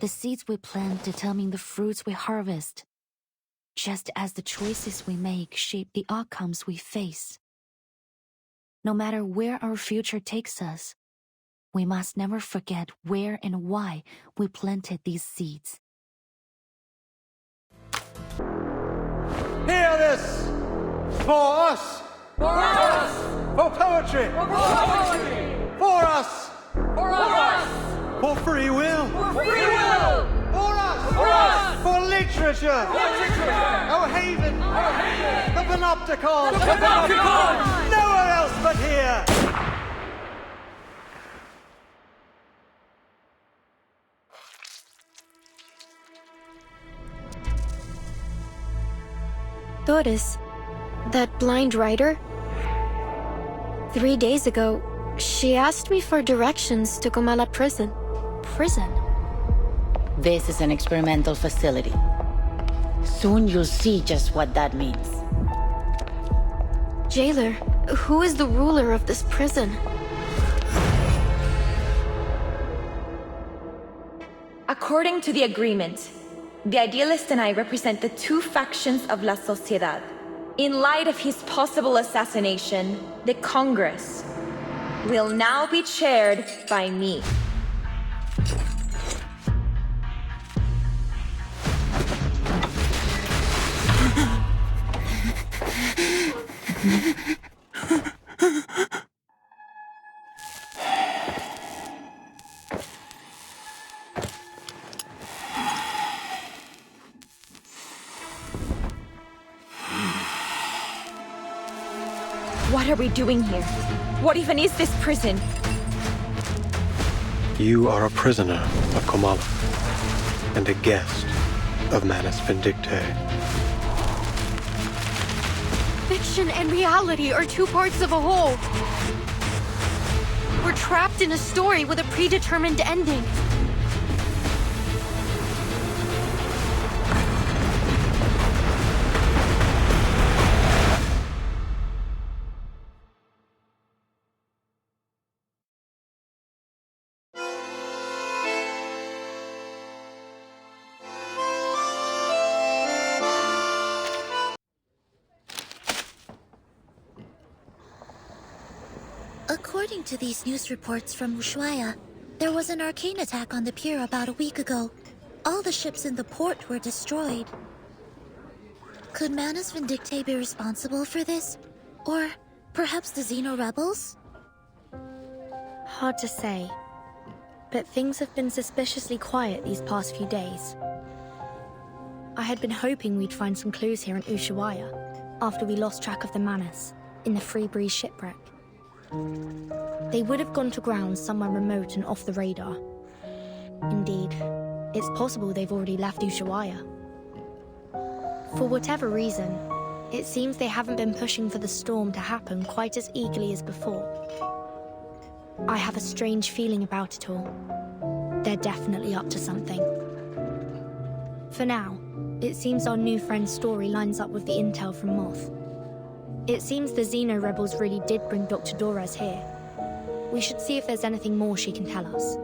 The seeds we plant determine the fruits we harvest, just as the choices we make shape the outcomes we face. No matter where our future takes us, we must never forget where and why we planted these seeds. Hear this! For us! For us! For poetry! For poetry! For us! For us! For free will! For free will! For us! For us! For literature! For literature! Our haven! Our haven! The Panopticon! The Panopticon! Nowhere else but here! Doris, that blind writer? 3 days ago, she asked me for directions to Comala prison. Prison? This is an experimental facility. Soon you'll see just what that means. Jailer, who is the ruler of this prison? According to the agreement, the Idealist and I represent the two factions of La Sociedad. In light of his possible assassination, the Congress will now be chaired by me. What are we doing here? What even is this prison? You are a prisoner of Comala, and a guest of Manus Vindictae. Fiction and reality are two parts of a whole. We're trapped in a story with a predetermined ending. According to these news reports from Ushuaia, there was an arcane attack on the pier about a week ago. All the ships in the port were destroyed. Could Manus Vindictae be responsible for this? Or perhaps the Xeno rebels? Hard to say, but things have been suspiciously quiet these past few days. I had been hoping we'd find some clues here in Ushuaia after we lost track of the Manus in the Free Breeze shipwreck. They would have gone to ground somewhere remote and off the radar. Indeed, it's possible they've already left Ushuaia. For whatever reason, it seems they haven't been pushing for the storm to happen quite as eagerly as before. I have a strange feeling about it all. They're definitely up to something. For now, it seems our new friend's story lines up with the intel from Moth. It seems the Xeno rebels really did bring Dr. Dorez here. We should see if there's anything more she can tell us.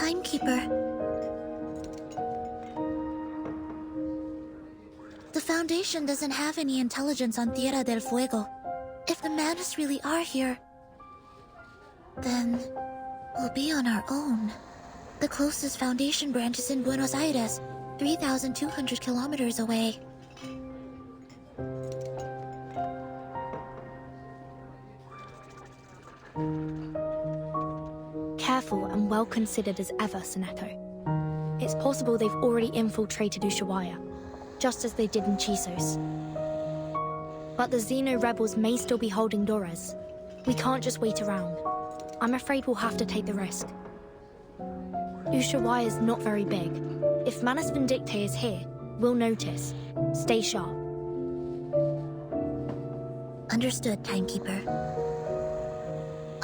Timekeeper. The Foundation doesn't have any intelligence on Tierra del Fuego. If the Manus really are here, then we'll be on our own. The closest Foundation branch is in Buenos Aires, 3,200 kilometers away. Careful and well considered as ever, Seneko. It's possible they've already infiltrated Ushuaia, just as they did in Chisos. But the Xeno rebels may still be holding Dorez. We can't just wait around. I'm afraid we'll have to take the risk. Ushuaia is not very big. If Manus Vindictae is here, we'll notice. Stay sharp. Understood, Timekeeper.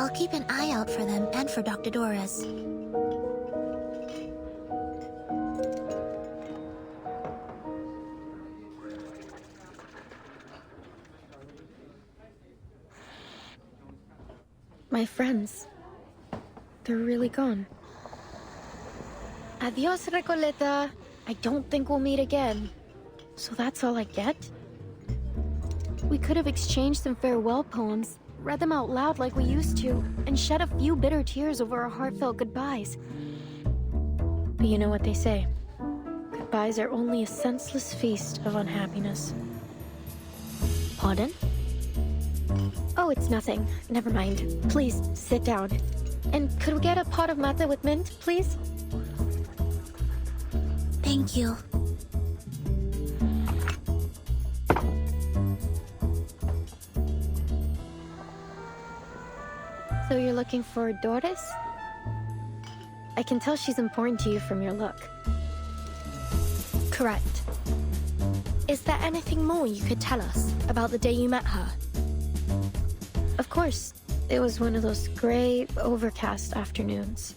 I'll keep an eye out for them and for Dr. Dorez. My friends. They're really gone. Adios, Recoleta. I don't think we'll meet again. So that's all I get? We could have exchanged some farewell poems, read them out loud like we used to, and shed a few bitter tears over our heartfelt goodbyes. But you know what they say. Goodbyes are only a senseless feast of unhappiness. Pardon? Oh, it's nothing. Never mind. Please, sit down. And could we get a pot of mate with mint, please? Thank you. So you're looking for Doris? I can tell she's important to you from your look. Correct. Is there anything more you could tell us about the day you met her? Of course. It was one of those gray, overcast afternoons.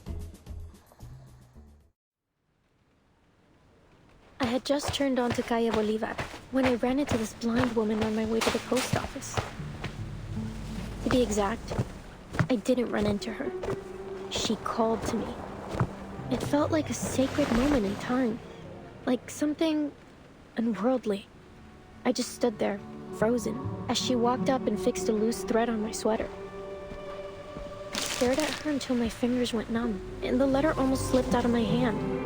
I had just turned onto Calle Bolivar when I ran into this blind woman on my way to the post office. To be exact, I didn't run into her. She called to me. It felt like a sacred moment in time, like something unworldly. I just stood there, frozen, as she walked up and fixed a loose thread on my sweater. I stared at her until my fingers went numb, and the letter almost slipped out of my hand.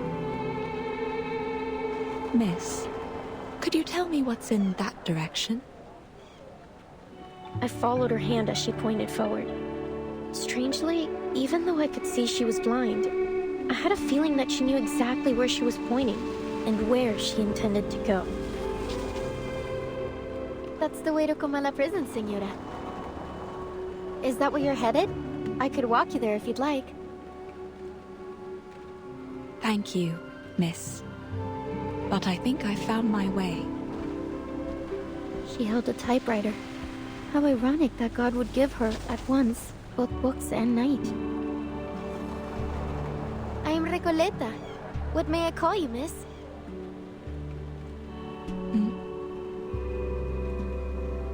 Miss, could you tell me what's in that direction? I followed her hand as she pointed forward. Strangely, even though I could see she was blind, I had a feeling that she knew exactly where she was pointing and where she intended to go. That's the way to Comala prison, Señora. Is that where you're headed? I could walk you there if you'd like. Thank you, miss. But I think I found my way. She held a typewriter. How ironic that God would give her, at once, both books and night. I am Recoleta. What may I call you, miss?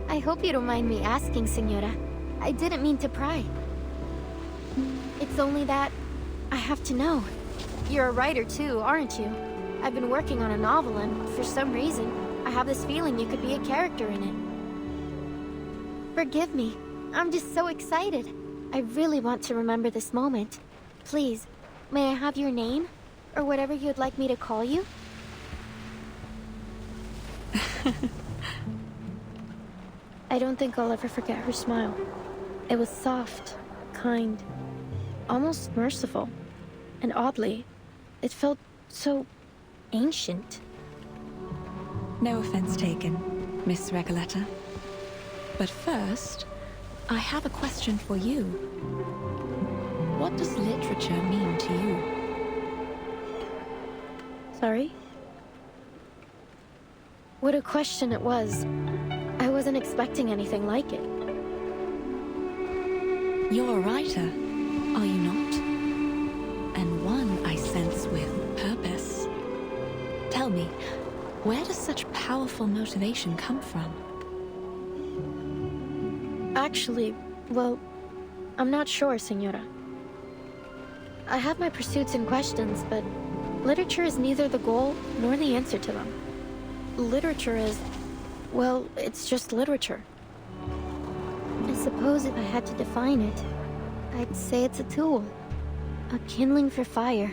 I hope you don't mind me asking, Señora. I didn't mean to pry. It's only that I have to know. You're a writer too, aren't you? I've been working on a novel and, for some reason, I have this feeling you could be a character in it. Forgive me. I'm just so excited. I really want to remember this moment. Please, may I have your name? Or whatever you'd like me to call you? I don't think I'll ever forget her smile. It was soft, kind, almost merciful. And oddly, it felt so ancient. No offense taken, Miss Recoleta. But first, I have a question for you. What does literature mean to you? Sorry? What a question it was. I wasn't expecting anything like it. You're a writer, are you not? And one I sense with purpose. Tell me, where does such powerful motivation come from? Actually, well, I'm not sure, Señora. I have my pursuits and questions, but literature is neither the goal nor the answer to them. Literature is, well, it's just literature. I suppose if I had to define it, I'd say it's a tool. A kindling for fire,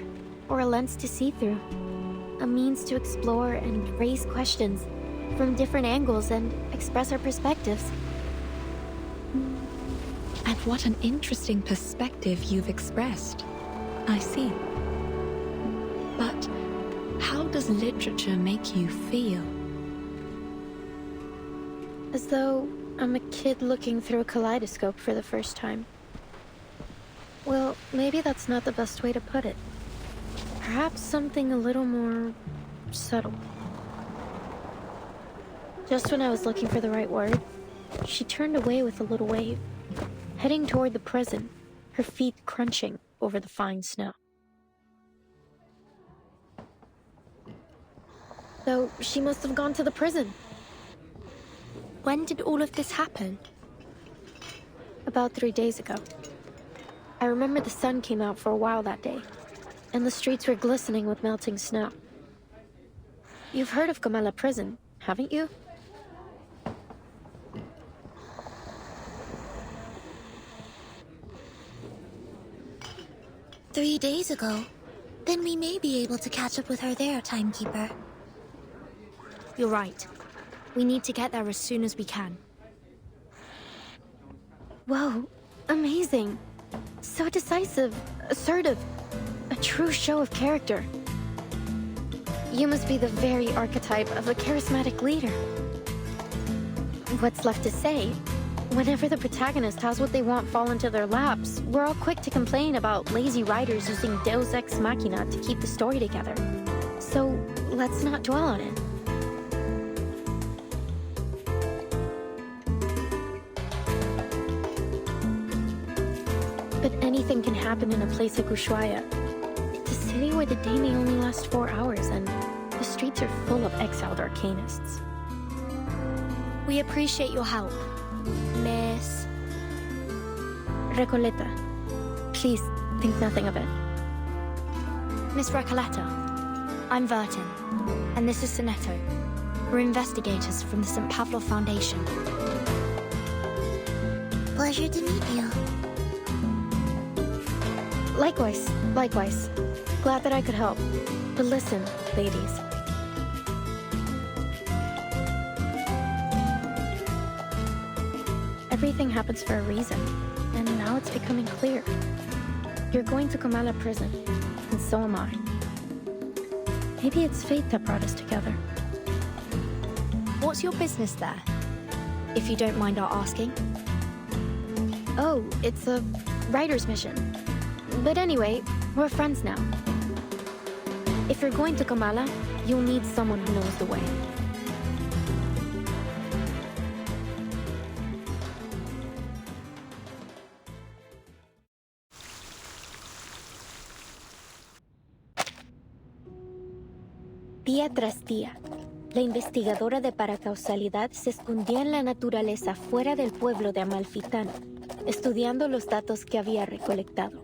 or a lens to see through. A means to explore and raise questions from different angles and express our perspectives. And what an interesting perspective you've expressed. I see. But how does literature make you feel? As though I'm a kid looking through a kaleidoscope for the first time. Well, maybe that's not the best way to put it. Perhaps something a little more subtle. Just when I was looking for the right word, she turned away with a little wave, heading toward the prison, her feet crunching over the fine snow. So she must have gone to the prison. When did all of this happen? About 3 days ago. I remember the sun came out for a while that day. and the streets were glistening with melting snow. You've heard of Comala Prison, haven't you? "3 days ago. Then we may be able to catch up with her there, Timekeeper." You're right. We need to get there as soon as we can. Whoa, amazing. So decisive, assertive. A true show of character. You must be the very archetype of a charismatic leader. What's left to say? Whenever the protagonist has what they want fall into their laps, we're all quick to complain about lazy writers using Deus Ex Machina to keep the story together. So, let's not dwell on it. But anything can happen in a place like Ushuaia. It's a city where the day may only last 4 hours, and the streets are full of exiled arcanists. We appreciate your help, Miss Recoleta. Please think nothing of it. Miss Recoleta, I'm Vertin, and this is Soneto. We're investigators from the St. Pavlo Foundation. Pleasure to meet you. Likewise, likewise. Glad that I could help. But listen, ladies. Everything happens for a reason, and now it's becoming clear. You're going to Comala Prison, and so am I. Maybe it's fate that brought us together. What's your business there? If you don't mind our asking. Oh, it's a writer's mission. But anyway, we're friends now. If you're going to Comala, you'll need someone who knows the way. Día tras día, la investigadora de paracausalidad se escondía en la naturaleza fuera del pueblo de Amalfitano, estudiando los datos que había recolectado.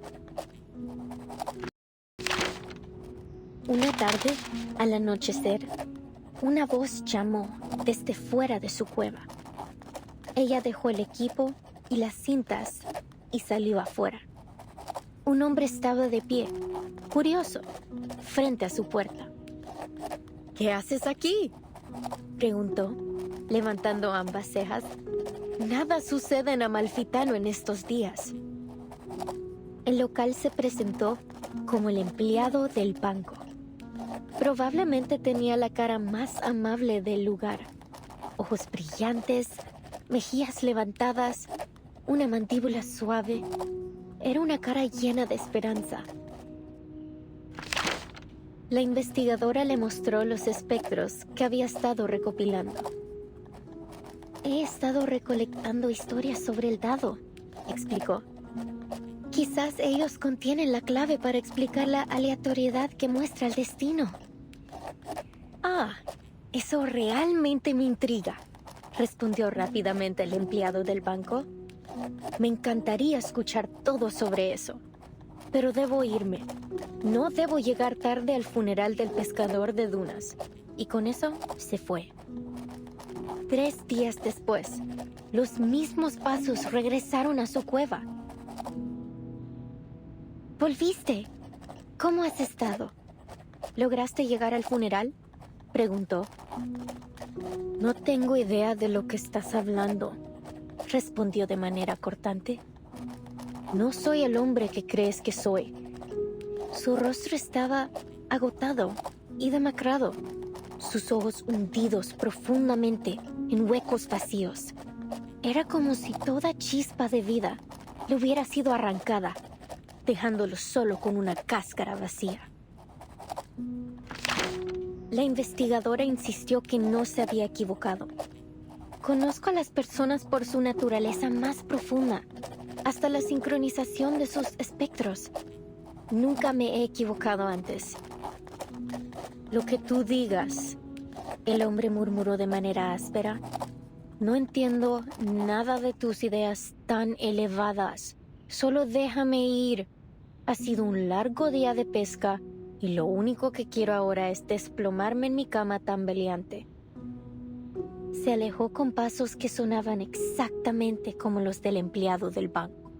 Una tarde, al anochecer, una voz llamó desde fuera de su cueva. Ella dejó el equipo y las cintas y salió afuera. Un hombre estaba de pie, curioso, frente a su puerta. ¿Qué haces aquí?, preguntó, levantando ambas cejas. Nada sucede en Amalfitano en estos días. El local se presentó como el empleado del banco. Probablemente tenía la cara más amable del lugar. Ojos brillantes, mejillas levantadas, una mandíbula suave. Era una cara llena de esperanza. La investigadora le mostró los espectros que había estado recopilando. He estado recolectando historias sobre el dado, explicó. Quizás ellos contienen la clave para explicar la aleatoriedad que muestra el destino. Ah, eso realmente me intriga, respondió rápidamente el empleado del banco. Me encantaría escuchar todo sobre eso, pero debo irme. No debo llegar tarde al funeral del pescador de dunas. Y con eso se fue. 3 días después, los mismos pasos regresaron a su cueva. ¿Volviste? ¿Cómo has estado? ¿Lograste llegar al funeral?, preguntó. No tengo idea de lo que estás hablando, respondió de manera cortante. No soy el hombre que crees que soy. Su rostro estaba agotado y demacrado, sus ojos hundidos profundamente en huecos vacíos. Era como si toda chispa de vida le hubiera sido arrancada, dejándolo solo con una cáscara vacía. La investigadora insistió que no se había equivocado. Conozco a las personas por su naturaleza más profunda, hasta la sincronización de sus espectros. Nunca me he equivocado antes. Lo que tú digas, el hombre murmuró de manera áspera. No entiendo nada de tus ideas tan elevadas. Solo déjame ir. Ha sido un largo día de pesca y lo único que quiero ahora es desplomarme en mi cama tambaleante. Se alejó con pasos que sonaban exactamente como los del empleado del banco.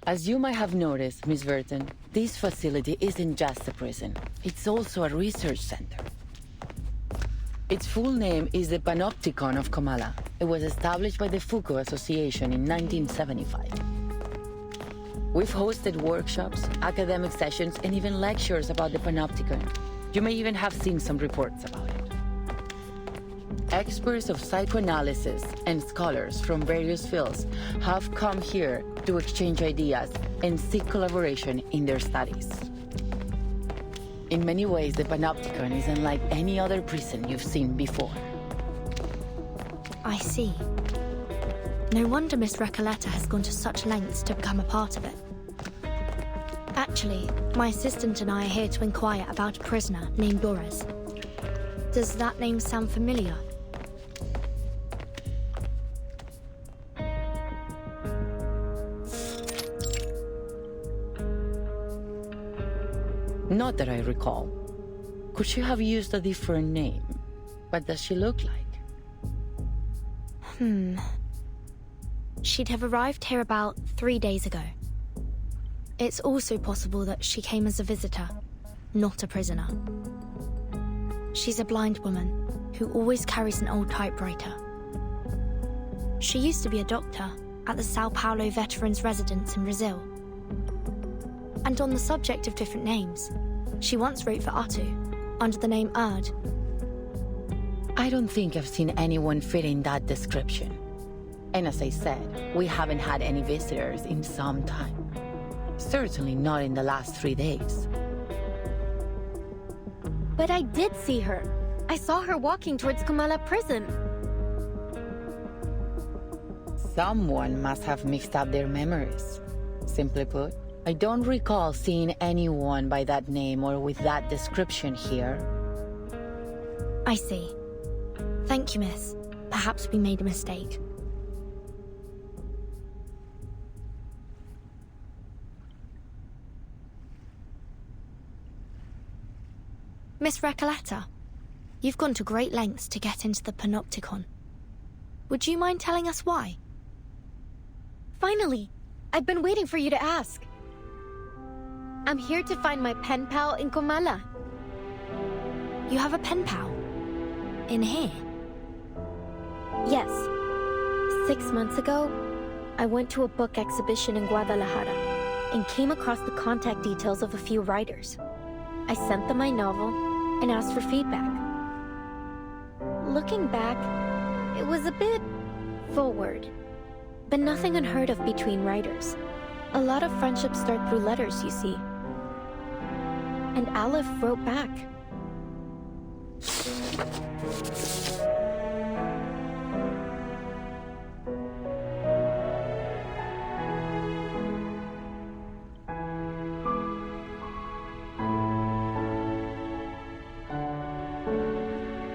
As you might have noticed, Miss Burton, this facility isn't just a prison. It's also a research center. Its full name is the Panopticon of Comala. It was established by the Foucault Association in 1975. We've hosted workshops, academic sessions, and even lectures about the Panopticon. You may even have seen some reports about it. Experts of psychoanalysis and scholars from various fields have come here to exchange ideas and seek collaboration in their studies. In many ways, the Panopticon is unlike any other prison you've seen before. I see. No wonder Miss Recoleta has gone to such lengths to become a part of it. Actually, my assistant and I are here to inquire about a prisoner named Doris. Does that name sound familiar? Not that I recall. Could she have used a different name? What does she look like? She'd have arrived here about 3 days ago. It's also possible that she came as a visitor, not a prisoner. She's a blind woman who always carries an old typewriter. She used to be a doctor at the Sao Paulo Veterans Residence in Brazil. And on the subject of different names, she once wrote for Atu under the name Erd. I don't think I've seen anyone fit in that description. And as I said, we haven't had any visitors in some time. Certainly not in the last 3 days. But I did see her. I saw her walking towards Comala prison. Someone must have mixed up their memories. Simply put, I don't recall seeing anyone by that name or with that description here. I see. Thank you, miss. Perhaps we made a mistake. Miss Recoleta, you've gone to great lengths to get into the Panopticon. Would you mind telling us why? Finally! I've been waiting for you to ask. I'm here to find my pen pal in Comala. You have a pen pal? In here? Yes. 6 months ago, I went to a book exhibition in Guadalajara and came across the contact details of a few writers. I sent them my novel and asked for feedback. Looking back, it was a bit forward, but nothing unheard of between writers. A lot of friendships start through letters, you see. And Aleph wrote back.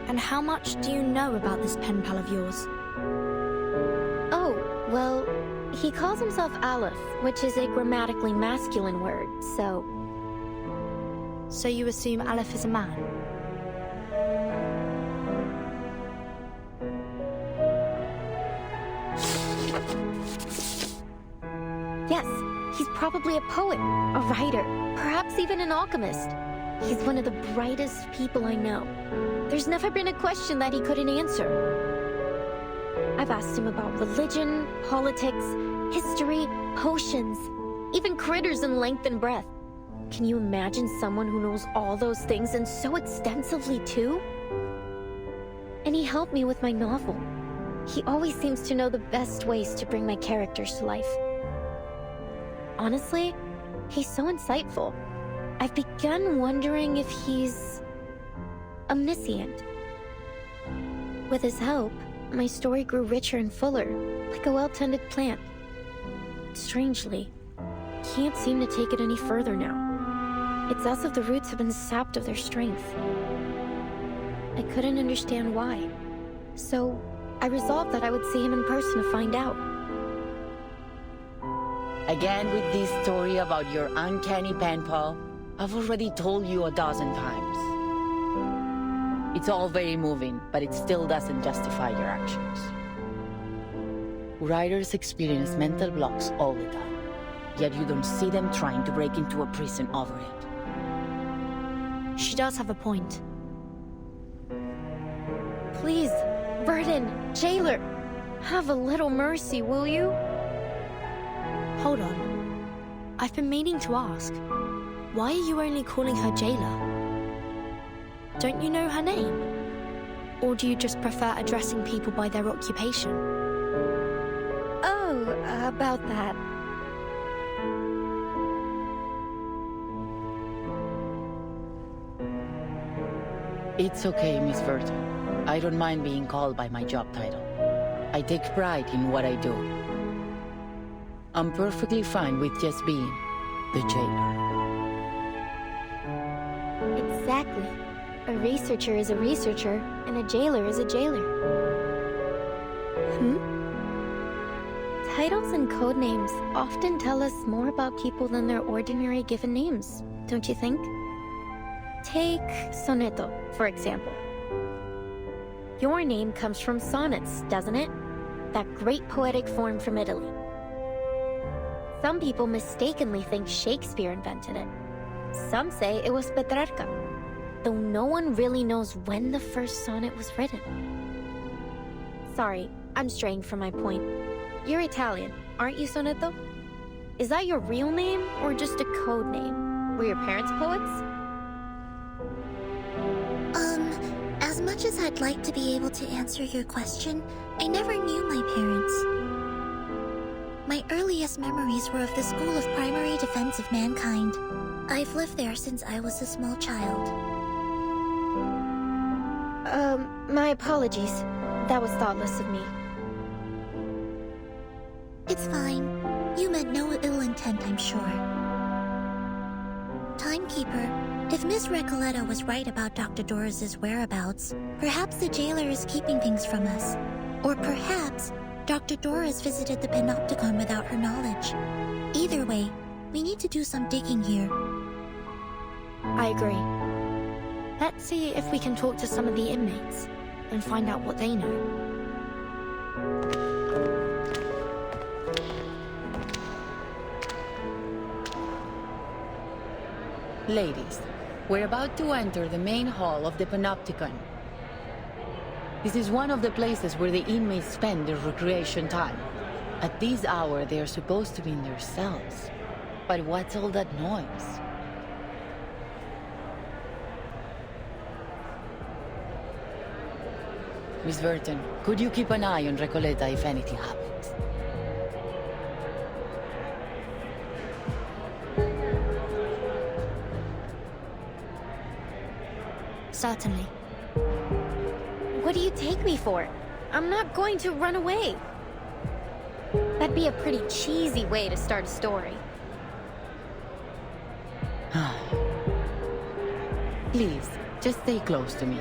And how much do you know about this pen pal of yours? Oh, well, he calls himself Aleph, which is a grammatically masculine word, so... So you assume Aleph is a man? Yes, he's probably a poet, a writer, perhaps even an alchemist. He's one of the brightest people I know. There's never been a question that he couldn't answer. I've asked him about religion, politics, history, potions, even critters in length and breadth. Can you imagine someone who knows all those things and so extensively too? And he helped me with my novel. He always seems to know the best ways to bring my characters to life. Honestly, he's so insightful. I've begun wondering if he's omniscient. With his help, my story grew richer and fuller, like a well-tended plant. Strangely, can't seem to take it any further now. It's as if the roots have been sapped of their strength. I couldn't understand why. So, I resolved that I would see him in person to find out. Again with this story about your uncanny pen pal? I've already told you 1,000 times. It's all very moving, but it still doesn't justify your actions. Writers experience mental blocks all the time, yet you don't see them trying to break into a prison over it. She does have a point. Please, Burden, jailer, have a little mercy, will you? Hold on. I've been meaning to ask. Why are you only calling her jailer? Don't you know her name? Or do you just prefer addressing people by their occupation? Oh, about that. It's okay, Miss Verton. I don't mind being called by my job title. I take pride in what I do. I'm perfectly fine with just being the jailer. Exactly. A researcher is a researcher, and a jailer is a jailer. Titles and code names often tell us more about people than their ordinary given names, don't you think? Take Sonetto, for example. Your name comes from sonnets, doesn't it? That great poetic form from Italy. Some people mistakenly think Shakespeare invented it. Some say it was Petrarca, though no one really knows when the first sonnet was written. Sorry, I'm straying from my point. You're Italian, aren't you, Sonetto? Is that your real name, or just a code name? Were your parents poets? As much as I'd like to be able to answer your question, I never knew my parents. My earliest memories were of the School of Primary Defense of Mankind. I've lived there since I was a small child. My apologies. That was thoughtless of me. It's fine. You meant no ill intent, I'm sure. Timekeeper, if Miss Recoleta was right about Dr. Doris's whereabouts, perhaps the jailer is keeping things from us. Or perhaps Dr. Doris visited the Panopticon without her knowledge. Either way, we need to do some digging here. I agree. Let's see if we can talk to some of the inmates and find out what they know. Ladies, we're about to enter the main hall of the Panopticon. This is one of the places where the inmates spend their recreation time. At this hour, they are supposed to be in their cells. But what's all that noise? Miss Verton, could you keep an eye on Recoleta if anything happens? Certainly. What do you take me for? I'm not going to run away. That'd be a pretty cheesy way to start a story. Please, just stay close to me.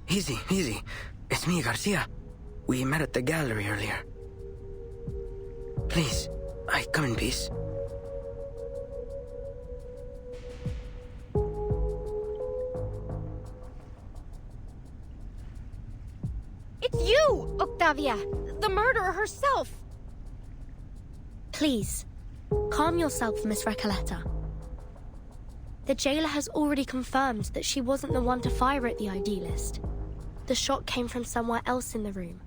Easy, easy. It's me, Garcia. We met at the gallery earlier. Please, I come in peace. It's you, Octavia! The murderer herself! Please, calm yourself, Miss Recoleta. The jailer has already confirmed that she wasn't the one to fire at the idealist. The shot came from somewhere else in the room.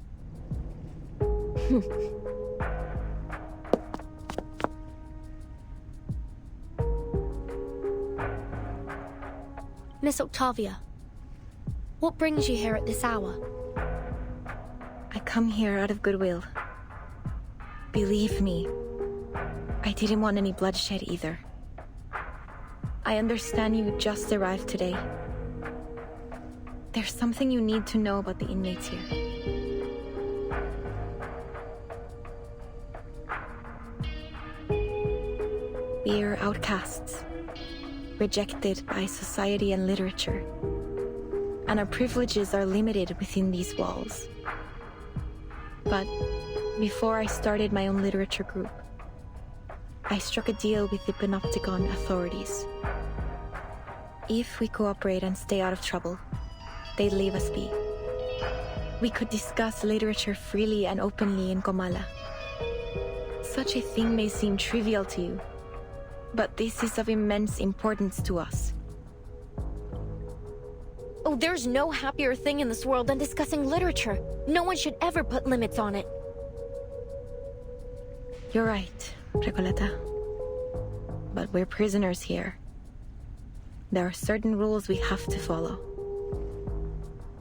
Miss Octavia, what brings you here at this hour? I come here out of goodwill. Believe me, I didn't want any bloodshed either. I understand you just arrived today. There's something you need to know about the inmates here. We're outcasts, rejected by society and literature, and our privileges are limited within these walls. But before I started my own literature group, I struck a deal with the Panopticon authorities. If we cooperate and stay out of trouble, they'd leave us be. We could discuss literature freely and openly in Comala. Such a thing may seem trivial to you, but this is of immense importance to us. Oh, there's no happier thing in this world than discussing literature. No one should ever put limits on it. You're right, Recoleta. But we're prisoners here. There are certain rules we have to follow.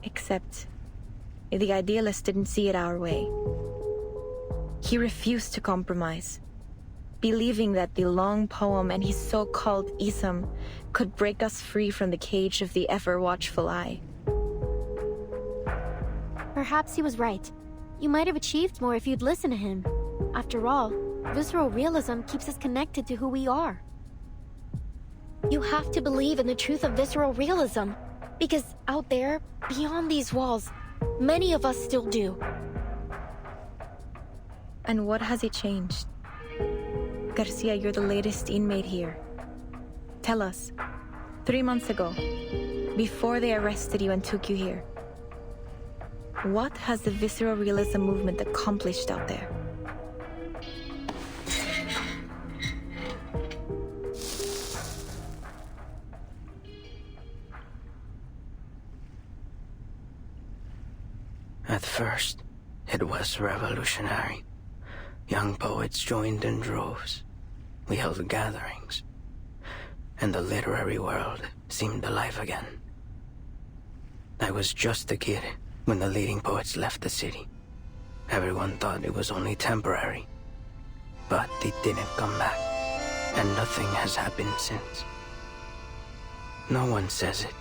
Except, the idealist didn't see it our way. He refused to compromise, believing that the long poem and his so-called ism could break us free from the cage of the ever-watchful eye. Perhaps he was right. You might have achieved more if you'd listened to him. After all, visceral realism keeps us connected to who we are. You have to believe in the truth of visceral realism, because out there, beyond these walls, many of us still do. And what has it changed? Garcia, you're the latest inmate here. Tell us, 3 months ago, before they arrested you and took you here, what has the visceral realism movement accomplished out there? At first, it was revolutionary. Young poets joined in droves. We held gatherings. And the literary world seemed alive again. I was just a kid when the leading poets left the city. Everyone thought it was only temporary. But they didn't come back. And nothing has happened since. No one says it.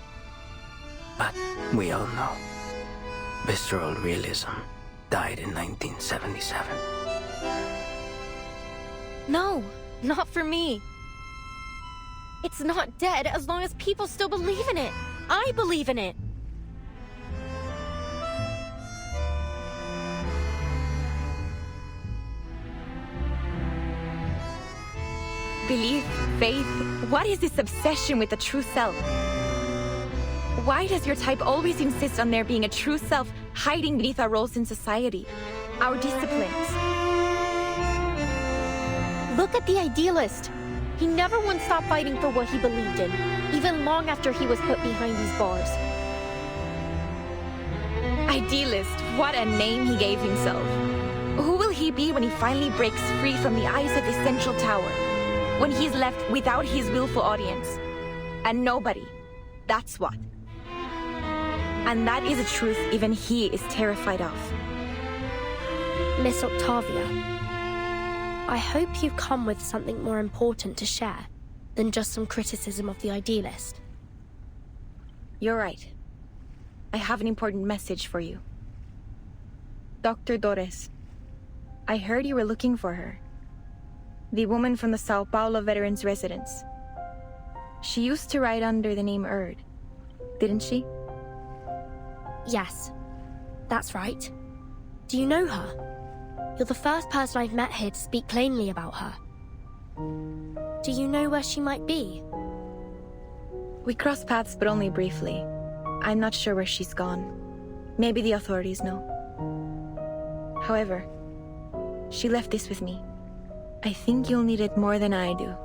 But we all know. Visceral realism died in 1977. No, not for me. It's not dead as long as people still believe in it. I believe in it. Belief, faith, what is this obsession with the true self? Why does your type always insist on there being a true self hiding beneath our roles in society? Our disciplines? Look at the idealist. He never once stopped fighting for what he believed in, even long after he was put behind these bars. Idealist, what a name he gave himself. Who will he be when he finally breaks free from the eyes of the central tower? When he's left without his willful audience? And nobody. That's what. And that is a truth even he is terrified of. Miss Octavia, I hope you've come with something more important to share than just some criticism of the idealist. You're right. I have an important message for you. Dr. Torres, I heard you were looking for her. The woman from the Sao Paulo Veterans Residence. She used to write under the name Erd, didn't she? Yes, that's right. Do you know her? You're the first person I've met here to speak plainly about her. Do you know where she might be? We crossed paths, but only briefly. I'm not sure where she's gone. Maybe the authorities know. However, she left this with me. I think you'll need it more than I do.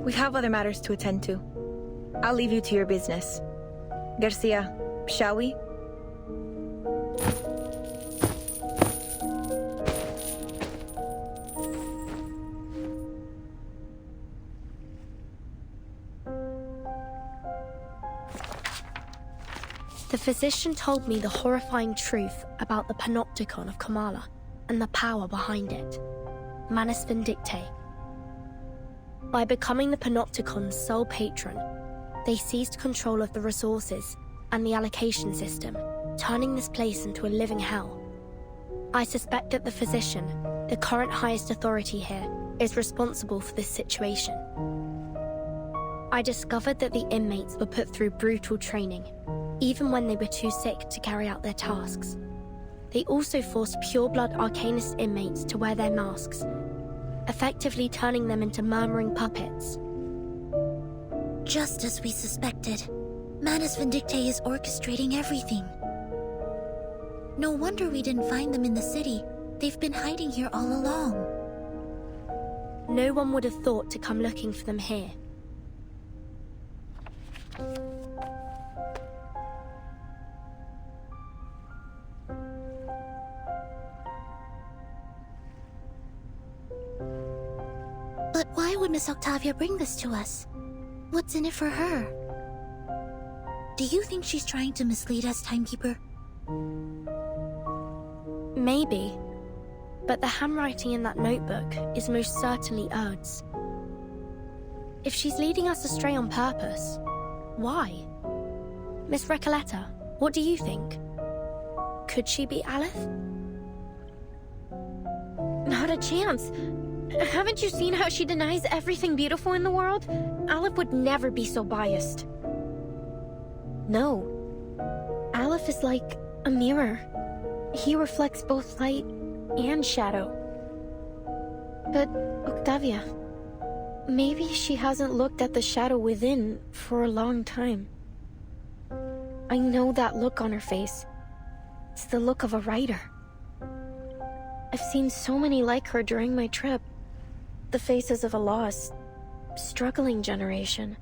We have other matters to attend to. I'll leave you to your business. Garcia, shall we? The physician told me the horrifying truth about the Panopticon of Kamala. and the power behind it. Manus Vindictae. By becoming the Panopticon's sole patron, they seized control of the resources and the allocation system, turning this place into a living hell. I suspect that the physician, the current highest authority here, is responsible for this situation. I discovered that the inmates were put through brutal training, even when they were too sick to carry out their tasks. They also forced pure-blood Arcanist inmates to wear their masks, effectively turning them into murmuring puppets. Just as we suspected, Manus Vindictae is orchestrating everything. No wonder we didn't find them in the city. They've been hiding here all along. No one would have thought to come looking for them here. But why would Miss Octavia bring this to us? What's in it for her? Do you think she's trying to mislead us, Timekeeper? Maybe. But the handwriting in that notebook is most certainly Erd's. If she's leading us astray on purpose, why? Miss Recoleta, what do you think? Could she be Aleph? Not a chance. Haven't you seen how she denies everything beautiful in the world? Aleph would never be so biased. No. Aleph is like a mirror. He reflects both light and shadow. But, Octavia, maybe she hasn't looked at the shadow within for a long time. I know that look on her face. It's the look of a writer. I've seen so many like her during my trip. The faces of a lost, struggling generation.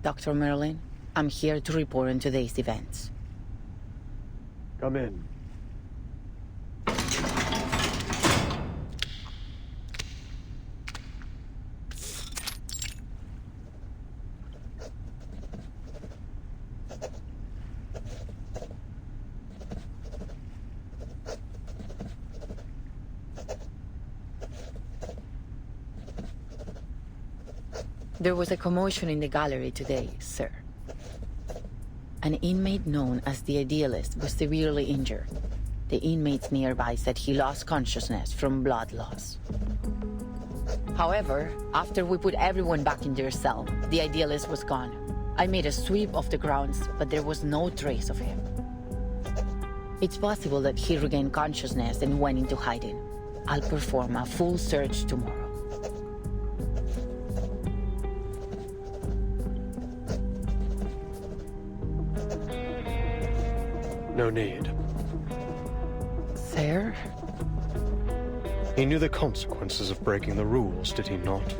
Dr. Merlin, I'm here to report on today's events. Come in. There was a commotion in the gallery today, sir. An inmate known as the Idealist was severely injured. The inmates nearby said he lost consciousness from blood loss. However, after we put everyone back in their cell, the Idealist was gone. I made a sweep of the grounds, but there was no trace of him. It's possible that he regained consciousness and went into hiding. I'll perform a full search tomorrow. No need. Sir? He knew the consequences of breaking the rules, did he not?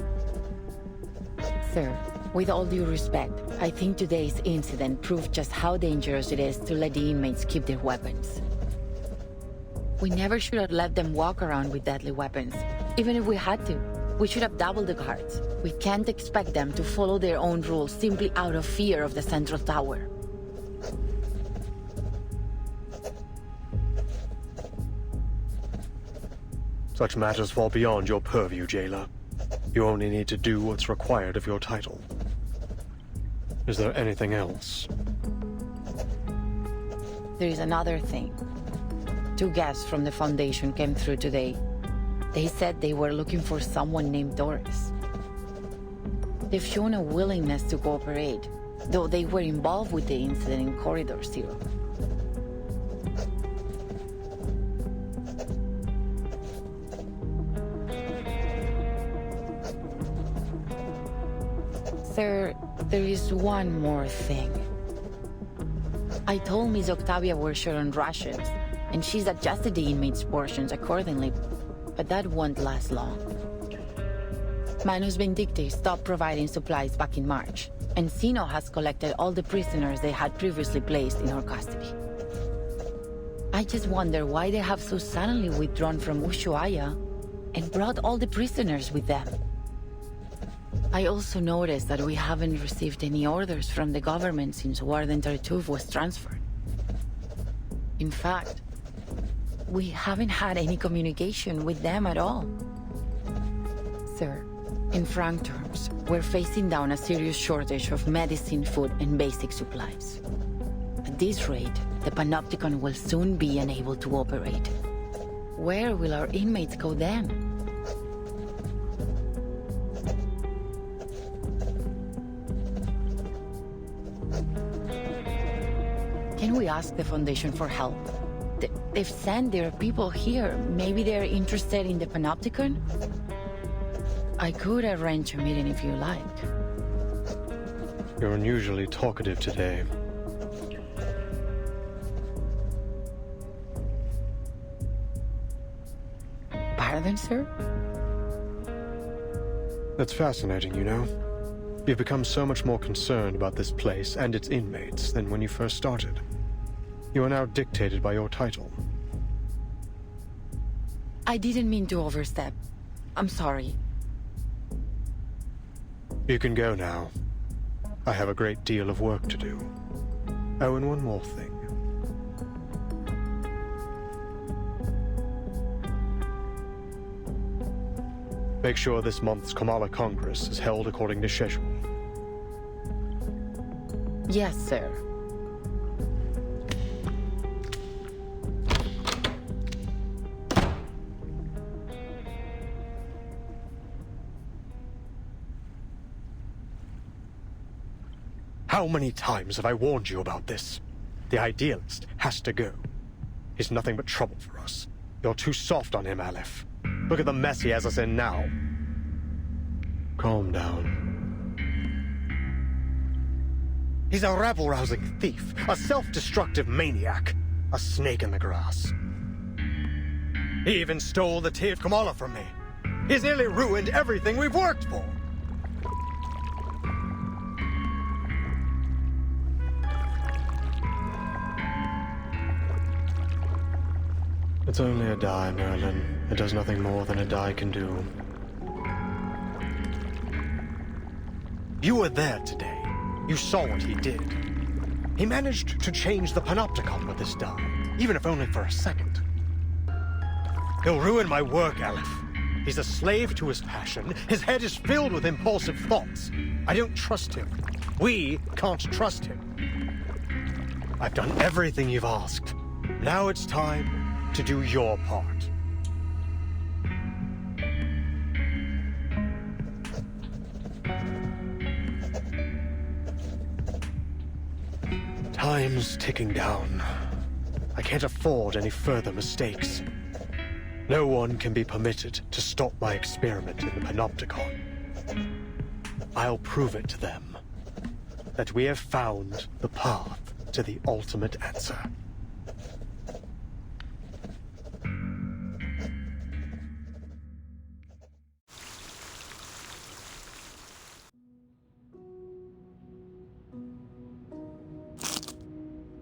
Sir, with all due respect, I think today's incident proved just how dangerous it is to let the inmates keep their weapons. We never should have let them walk around with deadly weapons. Even if we had to, we should have doubled the guards. We can't expect them to follow their own rules simply out of fear of the central tower. Such matters fall beyond your purview, jailer. You only need to do what's required of your title. Is there anything else? There is another thing. 2 guests from the Foundation came through today. They said they were looking for someone named Doris. They've shown a willingness to cooperate, though they were involved with the incident in Corridor Zero. Sir, There is one more thing. I told Miss Octavia we're short on rations, and she's adjusted the inmates' portions accordingly, but that won't last long. Manus Vindicti stopped providing supplies back in March, and Sino has collected all the prisoners they had previously placed in her custody. I just wonder why they have so suddenly withdrawn from Ushuaia and brought all the prisoners with them. I also noticed that we haven't received any orders from the government since Warden Tartuffe was transferred. In fact, we haven't had any communication with them at all. Sir, in frank terms, we're facing down a serious shortage of medicine, food, and basic supplies. At this rate, the Panopticon will soon be unable to operate. Where will our inmates go then? Can we ask the Foundation for help? They've sent their people here. Maybe they're interested in the Panopticon? I could arrange a meeting if you like. You're unusually talkative today. Pardon, sir? That's fascinating, you know? You've become so much more concerned about this place and its inmates than when you first started. You are now dictated by your title. I didn't mean to overstep. I'm sorry. You can go now. I have a great deal of work to do. Oh, and one more thing. Make sure this month's Kamala Congress is held according to schedule. Yes, sir. How many times have I warned you about this? The idealist has to go. He's nothing but trouble for us. You're too soft on him, Aleph. Look at the mess he has us in now. Calm down. He's a rabble-rousing thief, a self-destructive maniac, a snake in the grass. He even stole the Tea of Kamala from me. He's nearly ruined everything we've worked for. It's only a die, Merlin. It does nothing more than a die can do. You were there today. You saw what he did. He managed to change the Panopticon with this die, even if only for a second. He'll ruin my work, Aleph. He's a slave to his passion. His head is filled with impulsive thoughts. I don't trust him. We can't trust him. I've done everything you've asked. Now it's time to do your part. Time's ticking down. I can't afford any further mistakes. No one can be permitted to stop my experiment in the Panopticon. I'll prove it to them that we have found the path to the ultimate answer.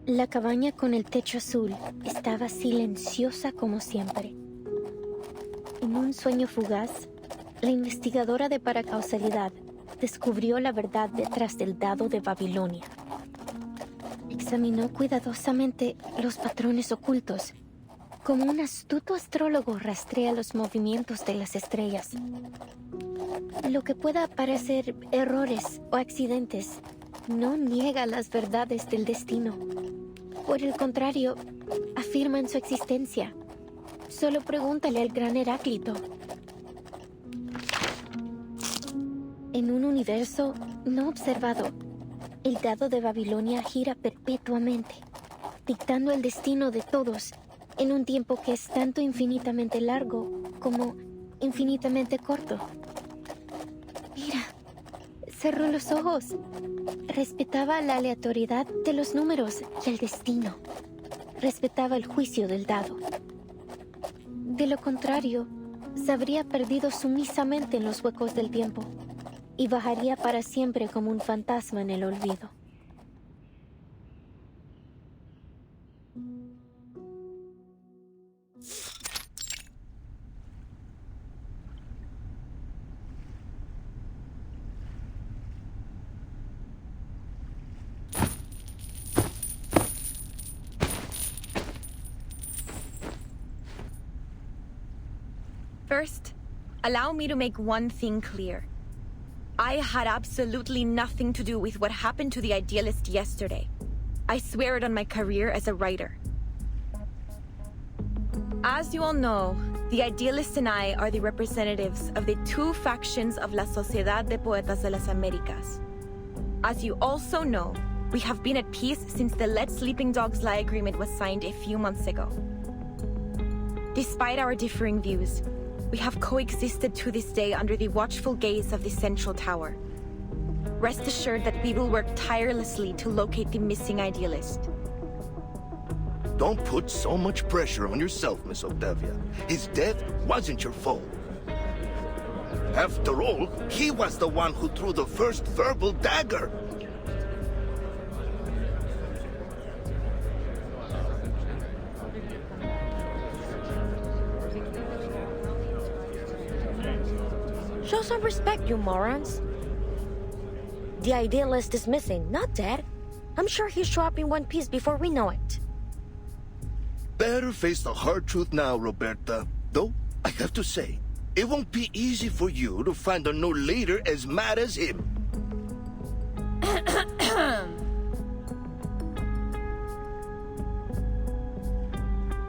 La cabaña con el techo azul estaba silenciosa como siempre. En un sueño fugaz, la investigadora de paracausalidad descubrió la verdad detrás del dado de Babilonia. Examinó cuidadosamente los patrones ocultos, como un astuto astrólogo rastrea los movimientos de las estrellas. Lo que pueda parecer errores o accidentes no niega las verdades del destino. Por el contrario, afirman su existencia. Solo pregúntale al gran Heráclito. En un universo no observado, el dado de Babilonia gira perpetuamente, dictando el destino de todos en un tiempo que es tanto infinitamente largo como infinitamente corto. Mira, cerró los ojos. Respetaba la aleatoriedad de los números y el destino. Respetaba el juicio del dado. De lo contrario, se habría perdido sumisamente en los huecos del tiempo y bajaría para siempre como un fantasma en el olvido. First, allow me to make one thing clear. I had absolutely nothing to do with what happened to the Idealist yesterday. I swear it on my career as a writer. As you all know, the Idealist and I are the representatives of the two factions of La Sociedad de Poetas de las Américas. As you also know, we have been at peace since the Let Sleeping Dogs Lie agreement was signed a few months ago. Despite our differing views, we have coexisted to this day under the watchful gaze of the Central Tower. Rest assured that we will work tirelessly to locate the missing Idealist. Don't put so much pressure on yourself, Miss Octavia. His death wasn't your fault. After all, he was the one who threw the first verbal dagger. Show some respect, you morons. The Idealist is missing, not dead. I'm sure he'll show up in one piece before we know it. Better face the hard truth now, Roberta. Though, I have to say, it won't be easy for you to find a no leader as mad as him.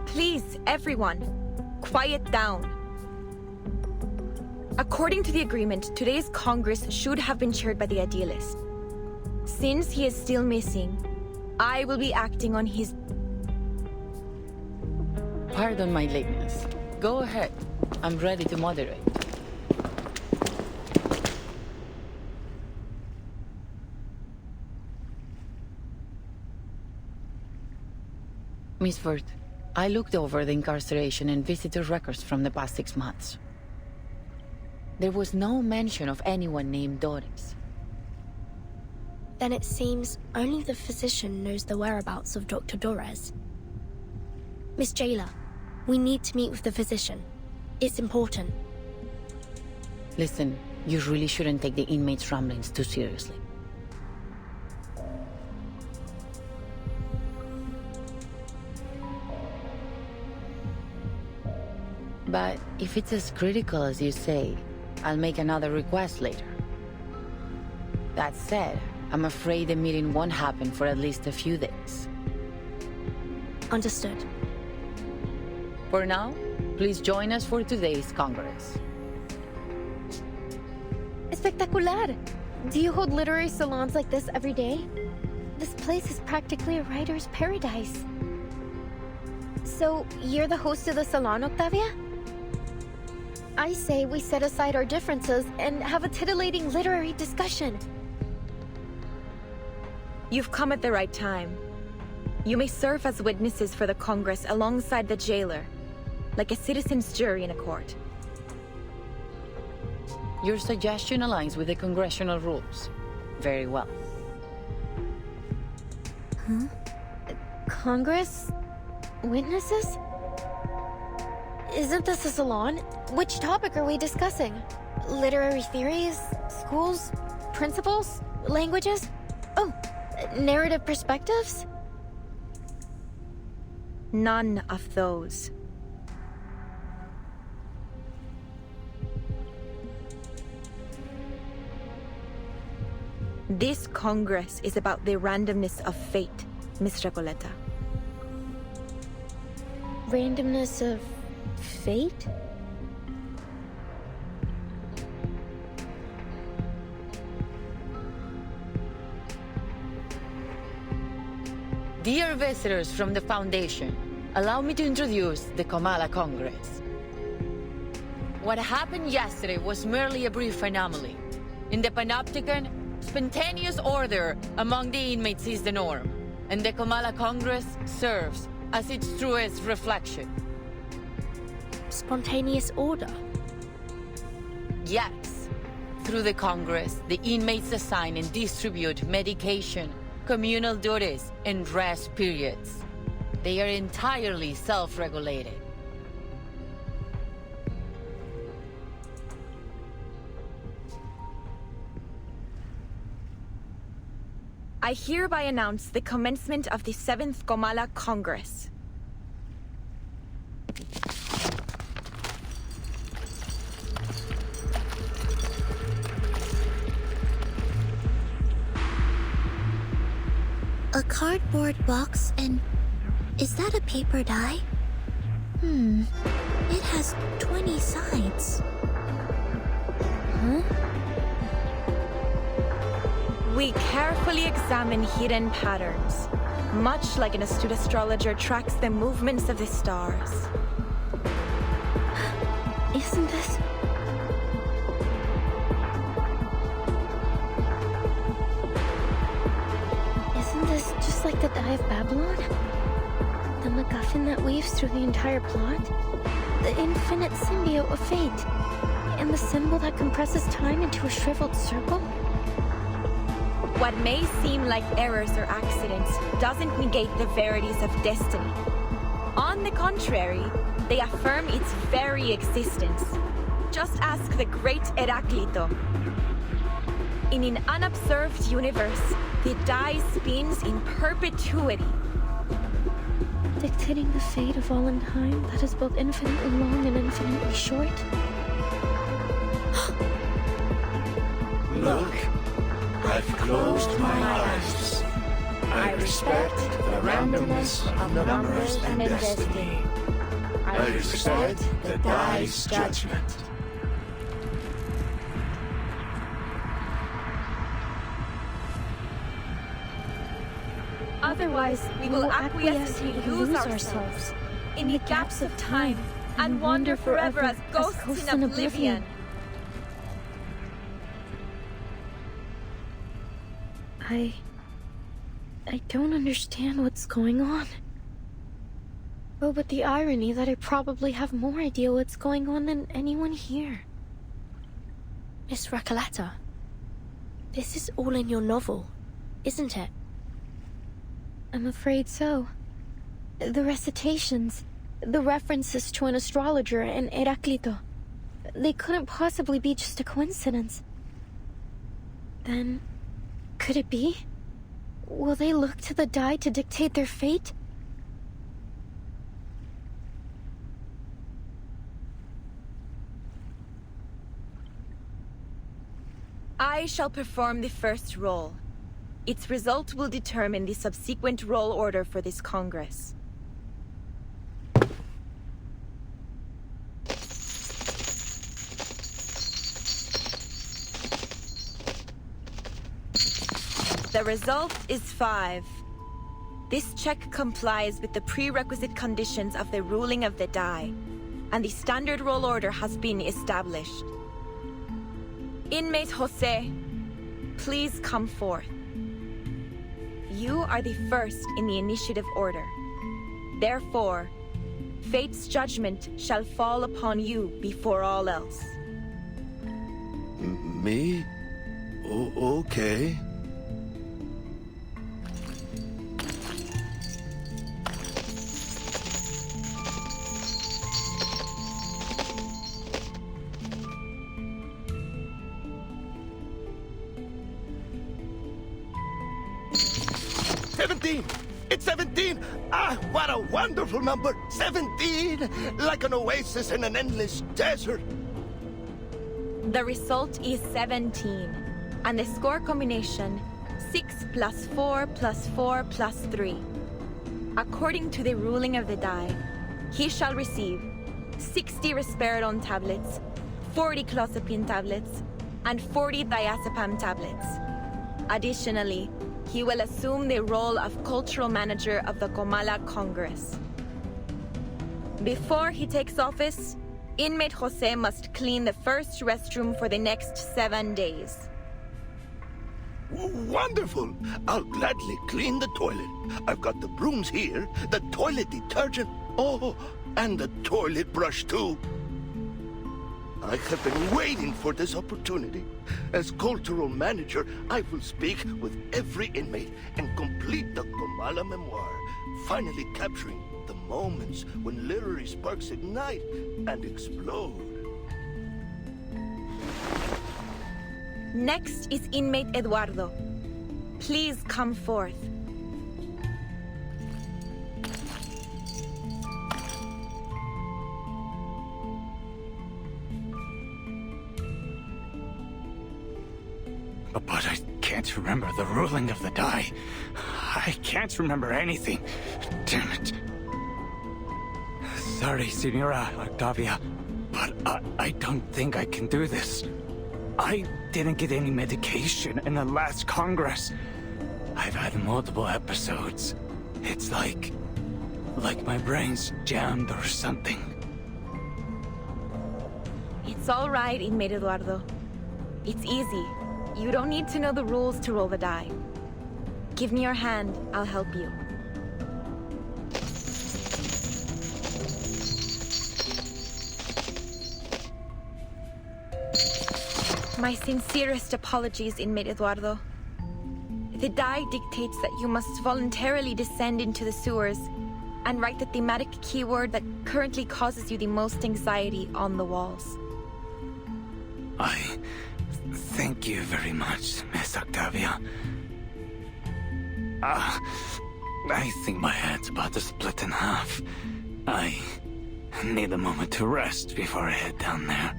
Please, everyone, quiet down. According to the agreement, today's Congress should have been chaired by the Idealist. Since he is still missing, I will be acting on his... Pardon my lateness. Go ahead. I'm ready to moderate. Miss Vert, I looked over the incarceration and visitor records from the past 6 months. There was no mention of anyone named Doris. Then it seems only the physician knows the whereabouts of Dr. Dorez. Miss Jailer, we need to meet with the physician. It's important. Listen, you really shouldn't take the inmates' ramblings too seriously. But if it's as critical as you say, I'll make another request later. That said, I'm afraid the meeting won't happen for at least a few days. Understood. For now, please join us for today's Congress. Espectacular! Do you hold literary salons like this every day? This place is practically a writer's paradise. So, you're the host of the salon, Octavia? I say we set aside our differences and have a titillating literary discussion. You've come at the right time. You may serve as witnesses for the Congress alongside the jailer, like a citizen's jury in a court. Your suggestion aligns with the congressional rules. Very well. Huh? Congress? Witnesses? Isn't this a salon? Which topic are we discussing? Literary theories? Schools? Principles? Languages? Oh, narrative perspectives? None of those. This Congress is about the randomness of fate, Miss Recoleta. Randomness of fate? Dear visitors from the Foundation, allow me to introduce the Kamala Congress. What happened yesterday was merely a brief anomaly. In the Panopticon, Spontaneous order among the inmates is the norm, and the Comala Congress serves as its truest reflection. Spontaneous order? Yes. Through the Congress, the inmates assign and distribute medication, communal duties, and rest periods. They are entirely self-regulated. I hereby announce the commencement of the 7th Comala Congress. A cardboard box and... is that a paper die? It has 20 sides. Huh? We carefully examine hidden patterns, much like an astute astrologer tracks the movements of the stars. Isn't this... Isn't this just like the Die of Babylon? The MacGuffin that weaves through the entire plot? The infinite symbiote of fate? And the symbol that compresses time into a shriveled circle? What may seem like errors or accidents doesn't negate the verities of destiny. On the contrary, they affirm its very existence. Just ask the great Heraclito. In an unobserved universe, the die spins in perpetuity. Dictating the fate of all in time that is both infinitely long and infinitely short? Look, I've closed my eyes. I respect the randomness of the numbers and destiny. I respect the die's judgment. Otherwise, we will acquiesce and lose ourselves in the gaps of time and wander forever as ghosts in oblivion. I don't understand what's going on. Oh, but the irony that I probably have more idea what's going on than anyone here. Miss Recoleta, this is all in your novel, isn't it? I'm afraid so. The recitations, the references to an astrologer and Heraclito, they couldn't possibly be just a coincidence. Then, could it be? Will they look to the die to dictate their fate? I shall perform the first roll. Its result will determine the subsequent roll order for this Congress. The result is 5. This check complies with the prerequisite conditions of the ruling of the die, and the standard roll order has been established. Inmate Jose, please come forth. You are the first in the initiative order. Therefore, fate's judgment shall fall upon you before all else. Me? Okay. It's 17! Ah, what a wonderful number! 17! Like an oasis in an endless desert. The result is 17, and the score combination 6 plus 4 plus 4 plus 3. According to the ruling of the die, he shall receive 60 risperidone tablets, 40 clozapine tablets, and 40 diazepam tablets. Additionally, he will assume the role of cultural manager of the Comala Congress. Before he takes office, inmate Jose must clean the first restroom for the next 7 days. Wonderful! I'll gladly clean the toilet. I've got the brooms here, the toilet detergent, oh, and the toilet brush too. I have been waiting for this opportunity. As cultural manager, I will speak with every inmate and complete the Comala memoir, finally capturing the moments when literary sparks ignite and explode. Next is inmate Eduardo. Please come forth. But I can't remember the ruling of the die. I can't remember anything. Damn it. Sorry, Senora Octavia, but I don't think I can do this. I didn't get any medication in the last Congress. I've had multiple episodes. It's like my brain's jammed or something. It's all right, inmate Eduardo. It's easy. You don't need to know the rules to roll the die. Give me your hand, I'll help you. My sincerest apologies, inmate Eduardo. The die dictates that you must voluntarily descend into the sewers and write the thematic keyword that currently causes you the most anxiety on the walls. Thank you very much, Miss Octavia. I think my head's about to split in half. I need a moment to rest before I head down there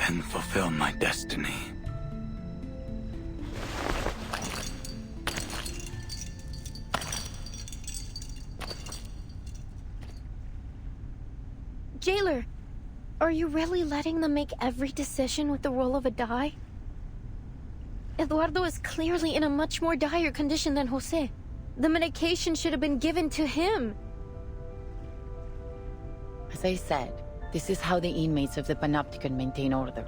and fulfill my destiny. Jailer, are you really letting them make every decision with the roll of a die? Eduardo is clearly in a much more dire condition than Jose. The medication should have been given to him. As I said, this is how the inmates of the Panopticon maintain order.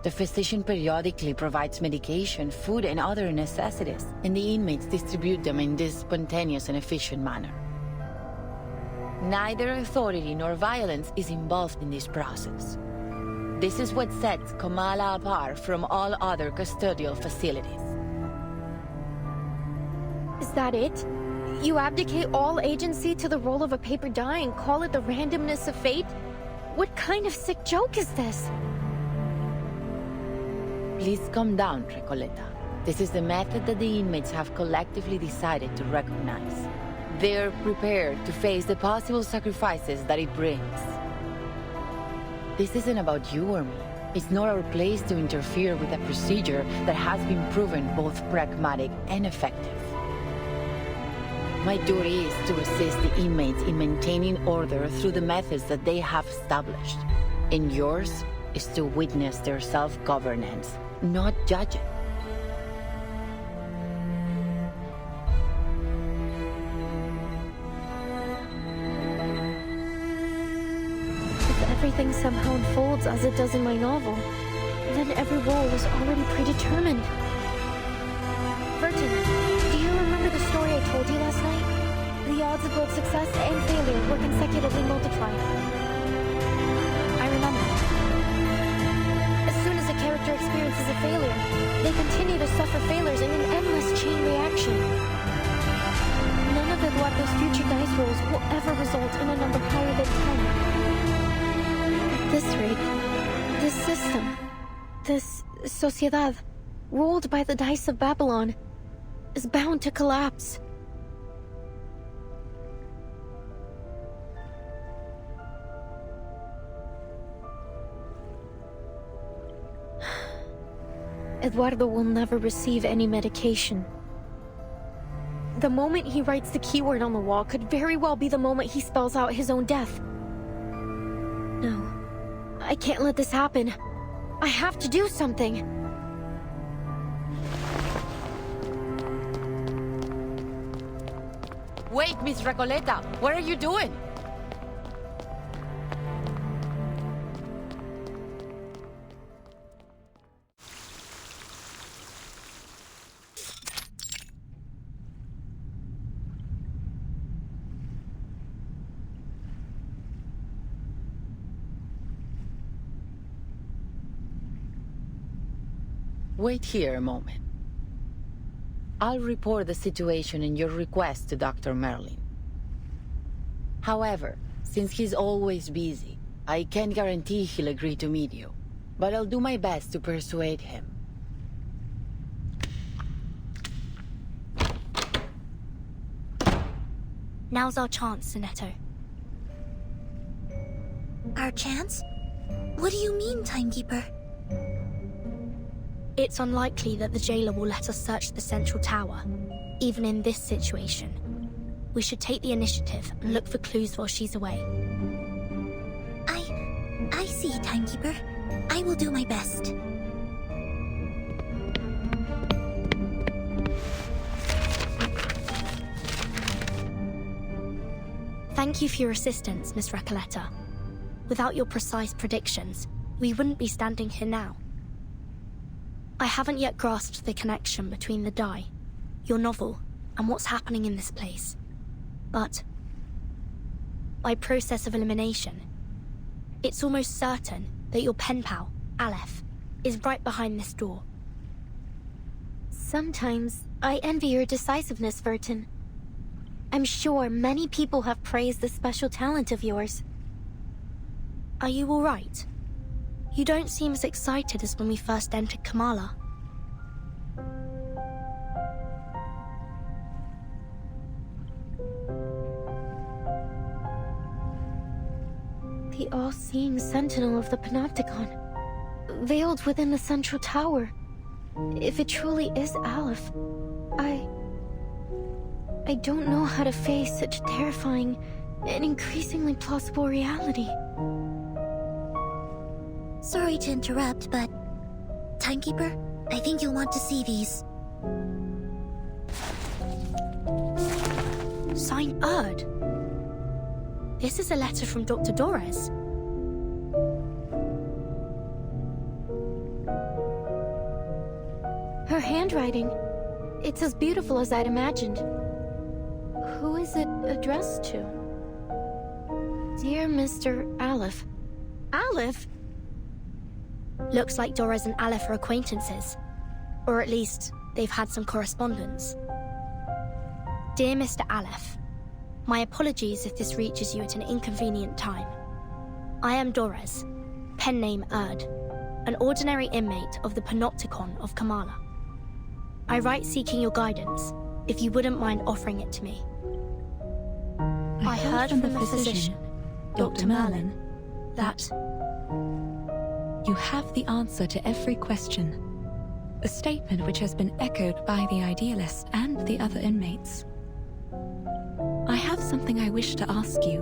The physician periodically provides medication, food, and other necessities, and the inmates distribute them in this spontaneous and efficient manner. Neither authority nor violence is involved in this process. This is what sets Comala apart from all other custodial facilities. Is that it? You abdicate all agency to the roll of a paper die and call it the randomness of fate? What kind of sick joke is this? Please calm down, Recoleta. This is the method that the inmates have collectively decided to recognize. They're prepared to face the possible sacrifices that it brings. This isn't about you or me. It's not our place to interfere with a procedure that has been proven both pragmatic and effective. My duty is to assist the inmates in maintaining order through the methods that they have established. And yours is to witness their self-governance, not judge it. Everything somehow unfolds as it does in my novel, then every role was already predetermined. Vertin, do you remember the story I told you last night? The odds of both success and failure were consecutively multiplied. I remember. As soon as a character experiences a failure, they continue to suffer failures in an endless chain reaction. None of Eduardo's future dice rolls will ever result in a number higher than 10. At this rate, this system, this sociedad, ruled by the dice of Babylon, is bound to collapse. Eduardo will never receive any medication. The moment he writes the keyword on the wall could very well be the moment he spells out his own death. No, I can't let this happen. I have to do something. Wait, Miss Recoleta, what are you doing? Wait here a moment. I'll report the situation and your request to Dr. Merlin. However, since he's always busy, I can't guarantee he'll agree to meet you. But I'll do my best to persuade him. Now's our chance, Sinetto. Our chance? What do you mean, Timekeeper? It's unlikely that the jailer will let us search the central tower, even in this situation. We should take the initiative and look for clues while she's away. I see, Timekeeper. I will do my best. Thank you for your assistance, Miss Recoleta. Without your precise predictions, we wouldn't be standing here now. I haven't yet grasped the connection between the die, your novel, and what's happening in this place. But by process of elimination, it's almost certain that your pen pal, Aleph, is right behind this door. Sometimes I envy your decisiveness, Vertin. I'm sure many people have praised this special talent of yours. Are you all right? You don't seem as excited as when we first entered Kamala. The all-seeing sentinel of the Panopticon, veiled within the central tower. If it truly is Aleph, I don't know how to face such a terrifying and increasingly plausible reality. Sorry to interrupt, but... Timekeeper, I think you'll want to see these. Signed Erd. This is a letter from Dr. Dorez. Her handwriting, it's as beautiful as I'd imagined. Who is it addressed to? Dear Mr. Aleph. Aleph? Looks like Dorez and Aleph are acquaintances. Or at least, they've had some correspondence. Dear Mr. Aleph, my apologies if this reaches you at an inconvenient time. I am Dorez, pen name Erd, an ordinary inmate of the Panopticon of Kamala. I write seeking your guidance, if you wouldn't mind offering it to me. I heard from the physician, Dr. Merlin, that... You have the answer to every question. A statement which has been echoed by the Idealist and the other inmates. I have something I wish to ask you.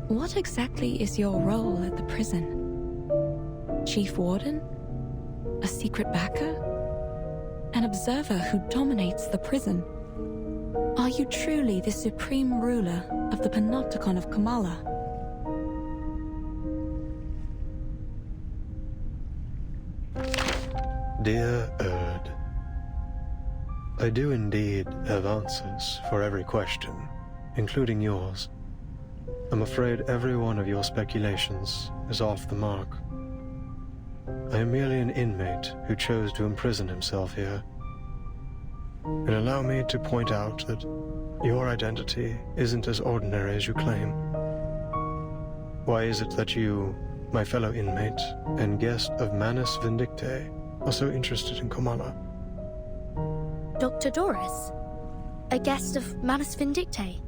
What exactly is your role at the prison? Chief Warden? A secret backer? An observer who dominates the prison? Are you truly the supreme ruler of the Panopticon of Kamala? Dear Erd, I do indeed have answers for every question, including yours. I'm afraid every one of your speculations is off the mark. I am merely an inmate who chose to imprison himself here. And allow me to point out that your identity isn't as ordinary as you claim. Why is it that you, my fellow inmate and guest of Manus Vindictae, are so interested in Kamala? Dr. Dorez? A guest of Manus Vindictae?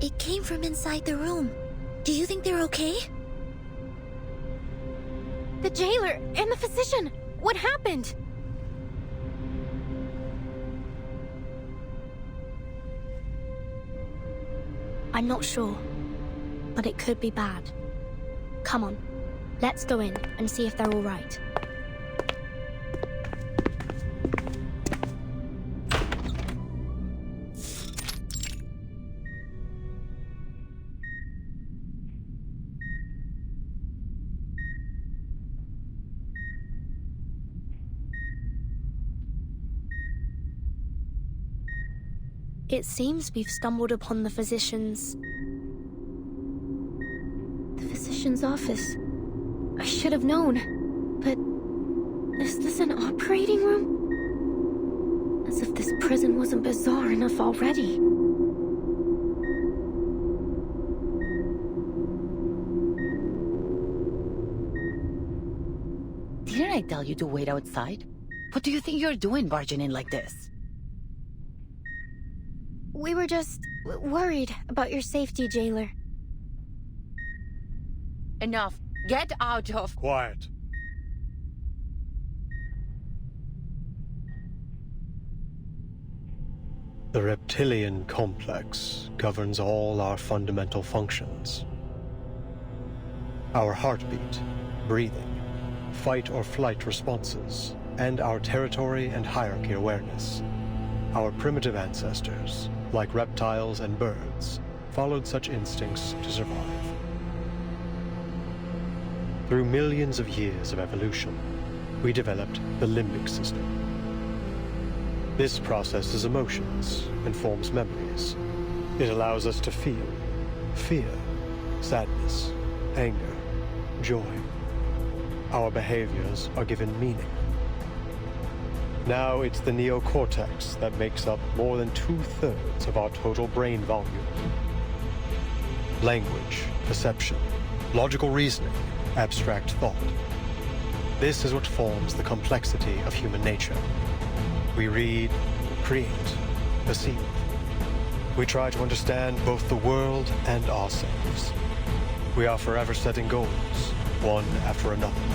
It came from inside the room. Do you think they're okay? The jailer and the physician! What happened? I'm not sure, but it could be bad. Come on, let's go in and see if they're all right. It seems we've stumbled upon the physician's physician's office. I should have known. But is this an operating room? As if this prison wasn't bizarre enough already. Didn't I tell you to wait outside? What do you think you're doing barging in like this? We were just worried about your safety, jailer. Enough. Get out of... Quiet. The reptilian complex governs all our fundamental functions. Our heartbeat, breathing, fight or flight responses, and our territory and hierarchy awareness. Our primitive ancestors, like reptiles and birds, followed such instincts to survive. Through millions of years of evolution, we developed the limbic system. This processes emotions and forms memories. It allows us to feel fear, sadness, anger, joy. Our behaviors are given meaning. Now it's the neocortex that makes up more than 2/3 of our total brain volume. Language, perception, logical reasoning, abstract thought. This is what forms the complexity of human nature. We read, create, perceive. We try to understand both the world and ourselves. We are forever setting goals, one after another.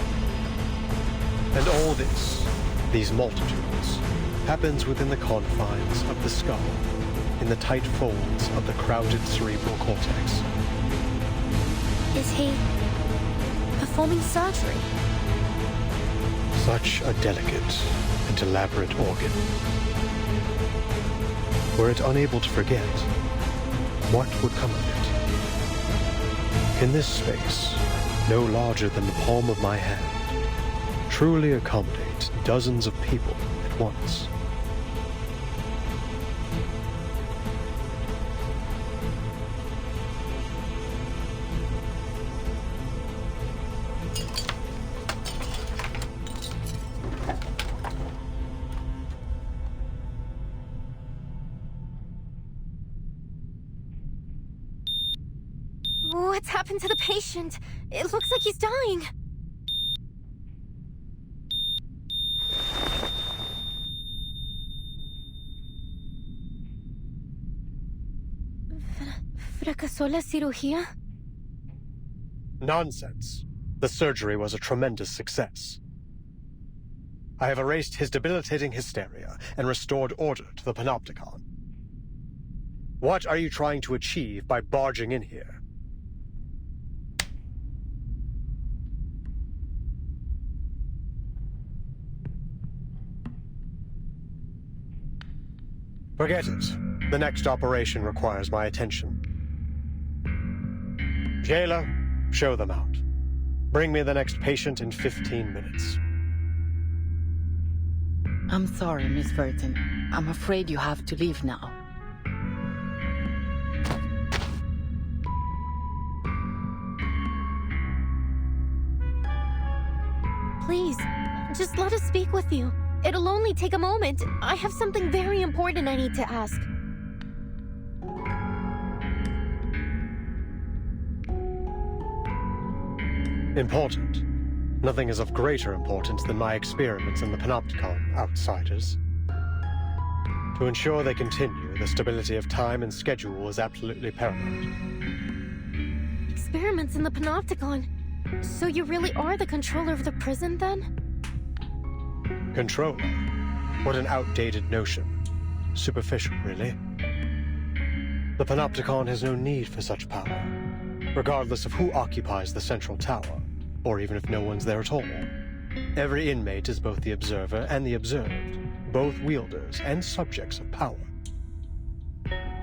And all this, these multitudes, happens within the confines of the skull, in the tight folds of the crowded cerebral cortex. Is he performing surgery? Such a delicate and elaborate organ. Were it unable to forget, what would come of it? In this space, no larger than the palm of my hand, truly accommodate dozens of people at once. What's happened to the patient? It looks like he's dying. ¿Fracasó la cirugía? Nonsense. The surgery was a tremendous success. I have erased his debilitating hysteria and restored order to the Panopticon. What are you trying to achieve by barging in here? Forget it. The next operation requires my attention. Jailer, show them out. Bring me the next patient in 15 minutes. I'm sorry, Miss Burton. I'm afraid you have to leave now. Please, just let us speak with you. It'll only take a moment. I have something very important I need to ask. Important? Nothing is of greater importance than my experiments in the Panopticon, outsiders. To ensure they continue, the stability of time and schedule is absolutely paramount. Experiments in the Panopticon? So you really are the controller of the prison, then? Controller? What an outdated notion. Superficial, really. The Panopticon has no need for such power, regardless of who occupies the central tower, or even if no one's there at all. Every inmate is both the observer and the observed, both wielders and subjects of power.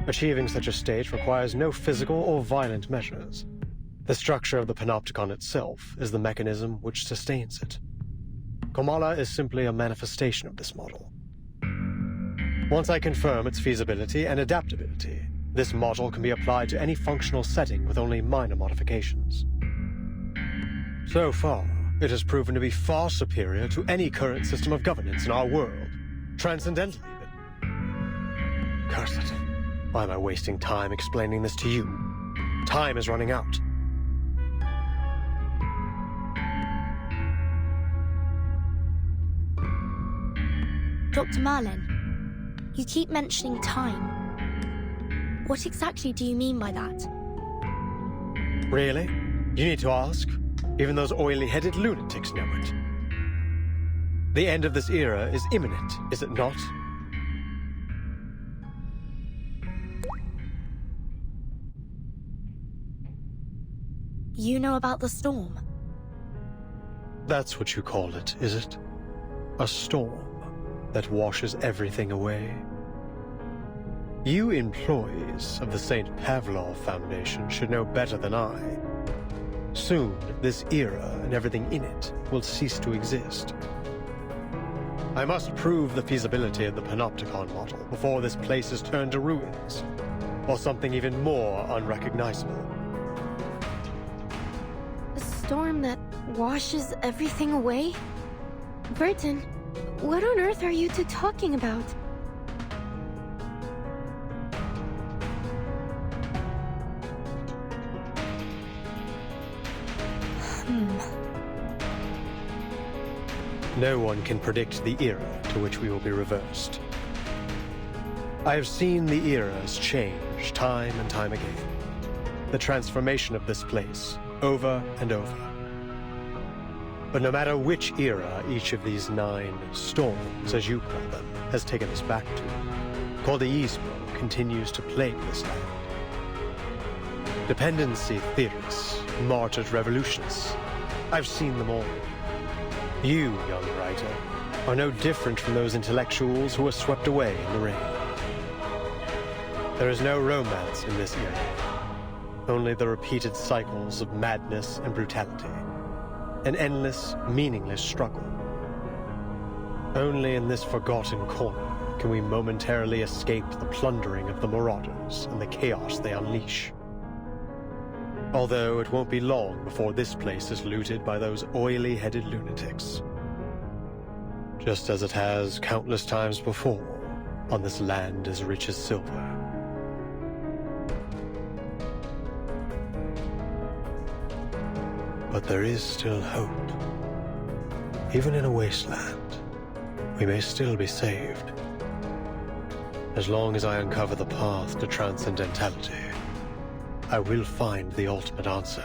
Achieving such a state requires no physical or violent measures. The structure of the Panopticon itself is the mechanism which sustains it. Kamala is simply a manifestation of this model. Once I confirm its feasibility and adaptability, this model can be applied to any functional setting with only minor modifications. So far, it has proven to be far superior to any current system of governance in our world. Transcendental, even. Curse it. Why am I wasting time explaining this to you? Time is running out. Dr. Merlin, you keep mentioning time. What exactly do you mean by that? Really? You need to ask? Even those oily-headed lunatics know it. The end of this era is imminent, is it not? You know about the storm? That's what you call it, is it? A storm that washes everything away? You employees of the St. Pavlov Foundation should know better than I. Soon, this era and everything in it will cease to exist. I must prove the feasibility of the Panopticon model before this place is turned to ruins, or something even more unrecognizable. A storm that washes everything away? Burton, what on earth are you two talking about? No one can predict the era to which we will be reversed. I have seen the eras change time and time again. The transformation of this place, over and over. But no matter which era each of these 9 storms, as you call them, has taken us back to, Cordeismo continues to plague this land. Dependency theorists, martyred revolutionists, I've seen them all. You, young writer, are no different from those intellectuals who were swept away in the rain. There is no romance in this era, only the repeated cycles of madness and brutality, an endless, meaningless struggle. Only in this forgotten corner can we momentarily escape the plundering of the marauders and the chaos they unleash. Although it won't be long before this place is looted by those oily-headed lunatics. Just as it has countless times before on this land as rich as silver. But there is still hope. Even in a wasteland, we may still be saved. As long as I uncover the path to transcendentality, I will find the ultimate answer.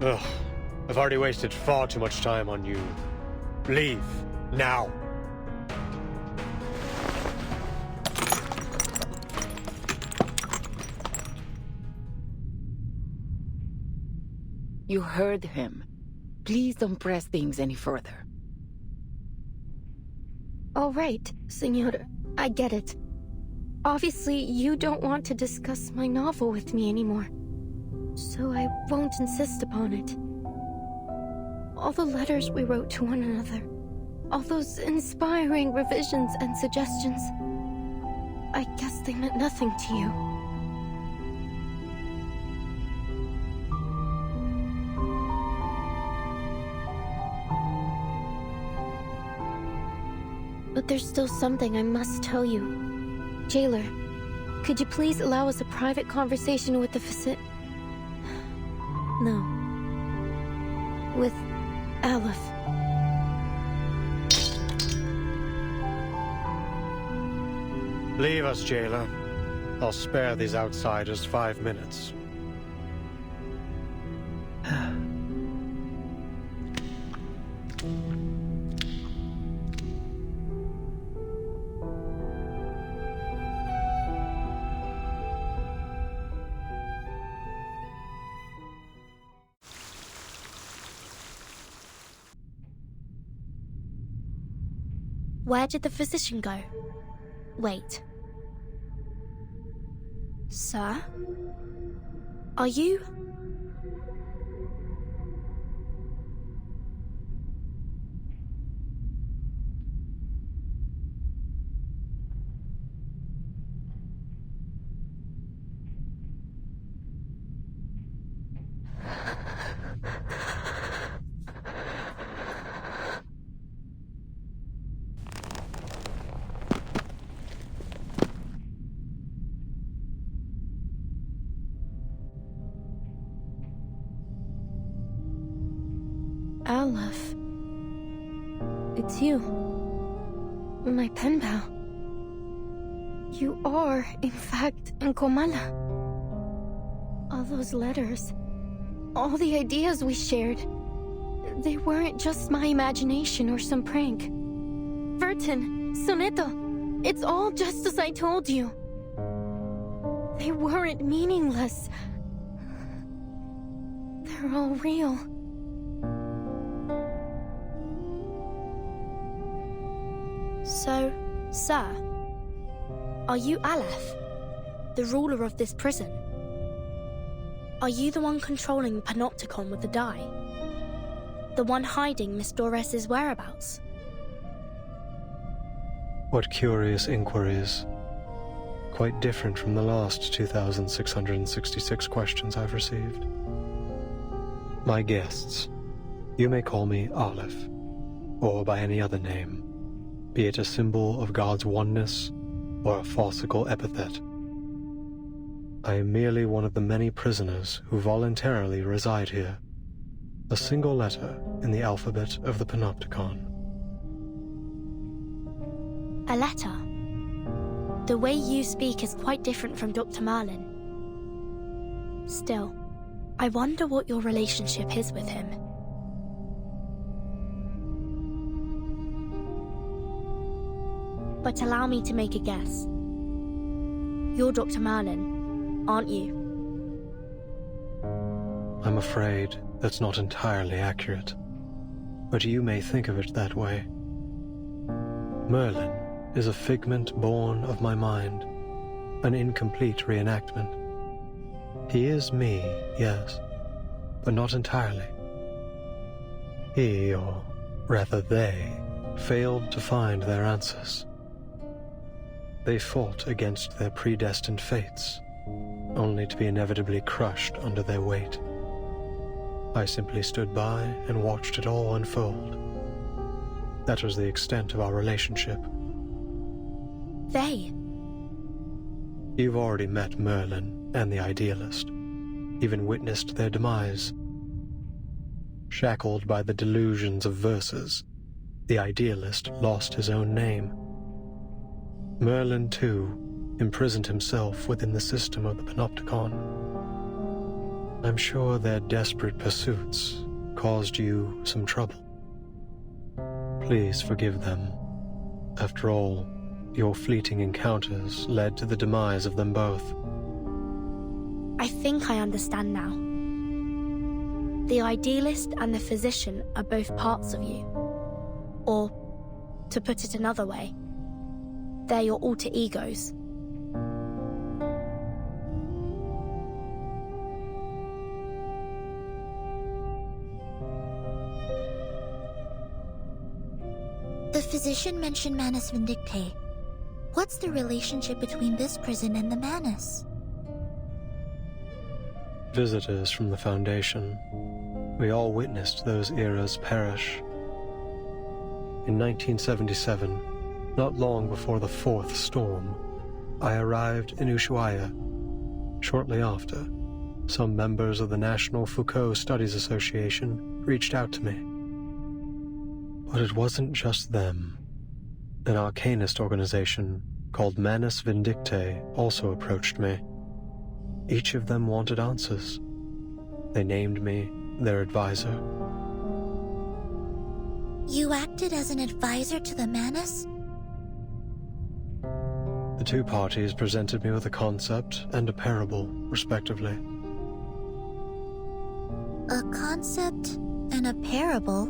Ugh, I've already wasted far too much time on you. Leave, now. You heard him. Please don't press things any further. All right, Senor, I get it. Obviously, you don't want to discuss my novel with me anymore, so I won't insist upon it. All the letters we wrote to one another, all those inspiring revisions and suggestions, I guess they meant nothing to you. But there's still something I must tell you. Jailer, could you please allow us a private conversation with the No. With Aleph. Leave us, jailer. I'll spare these outsiders 5 minutes. Where did the physician go? Wait. Sir? Are you? Aleph. It's you. My pen pal. You are, in fact, in Komala. All those letters, all the ideas we shared, they weren't just my imagination or some prank. Vertin, Soneto, it's all just as I told you. They weren't meaningless. They're all real. So, sir, are you Aleph, the ruler of this prison? Are you the one controlling the Panopticon with the die? The one hiding Miss Dores's whereabouts? What curious inquiries. Quite different from the last 2,666 questions I've received. My guests, you may call me Aleph, or by any other name, be it a symbol of God's oneness or a farcical epithet. I am merely one of the many prisoners who voluntarily reside here, a single letter in the alphabet of the Panopticon. A letter? The way you speak is quite different from Dr. Merlin. Still, I wonder what your relationship is with him. But allow me to make a guess. You're Dr. Merlin, aren't you? I'm afraid that's not entirely accurate, but you may think of it that way. Merlin is a figment born of my mind, an incomplete reenactment. He is me, yes, but not entirely. He, or rather they, failed to find their answers. They fought against their predestined fates, only to be inevitably crushed under their weight. I simply stood by and watched it all unfold. That was the extent of our relationship. They? You've already met Merlin and the Idealist, even witnessed their demise. Shackled by the delusions of verses, the Idealist lost his own name. Merlin, too, imprisoned himself within the system of the Panopticon. I'm sure their desperate pursuits caused you some trouble. Please forgive them. After all, your fleeting encounters led to the demise of them both. I think I understand now. The Idealist and the Physician are both parts of you. Or, to put it another way, they're your alter egos. The Physician mentioned Manus Vindictae. What's the relationship between this prison and the Manus? Visitors from the Foundation. We all witnessed those eras perish. In 1977, not long before the fourth storm, I arrived in Ushuaia. Shortly after, some members of the National Foucault Studies Association reached out to me. But it wasn't just them. An arcanist organization called Manus Vindictae also approached me. Each of them wanted answers. They named me their advisor. You acted as an advisor to the Manus? The two parties presented me with a concept and a parable, respectively. A concept and a parable?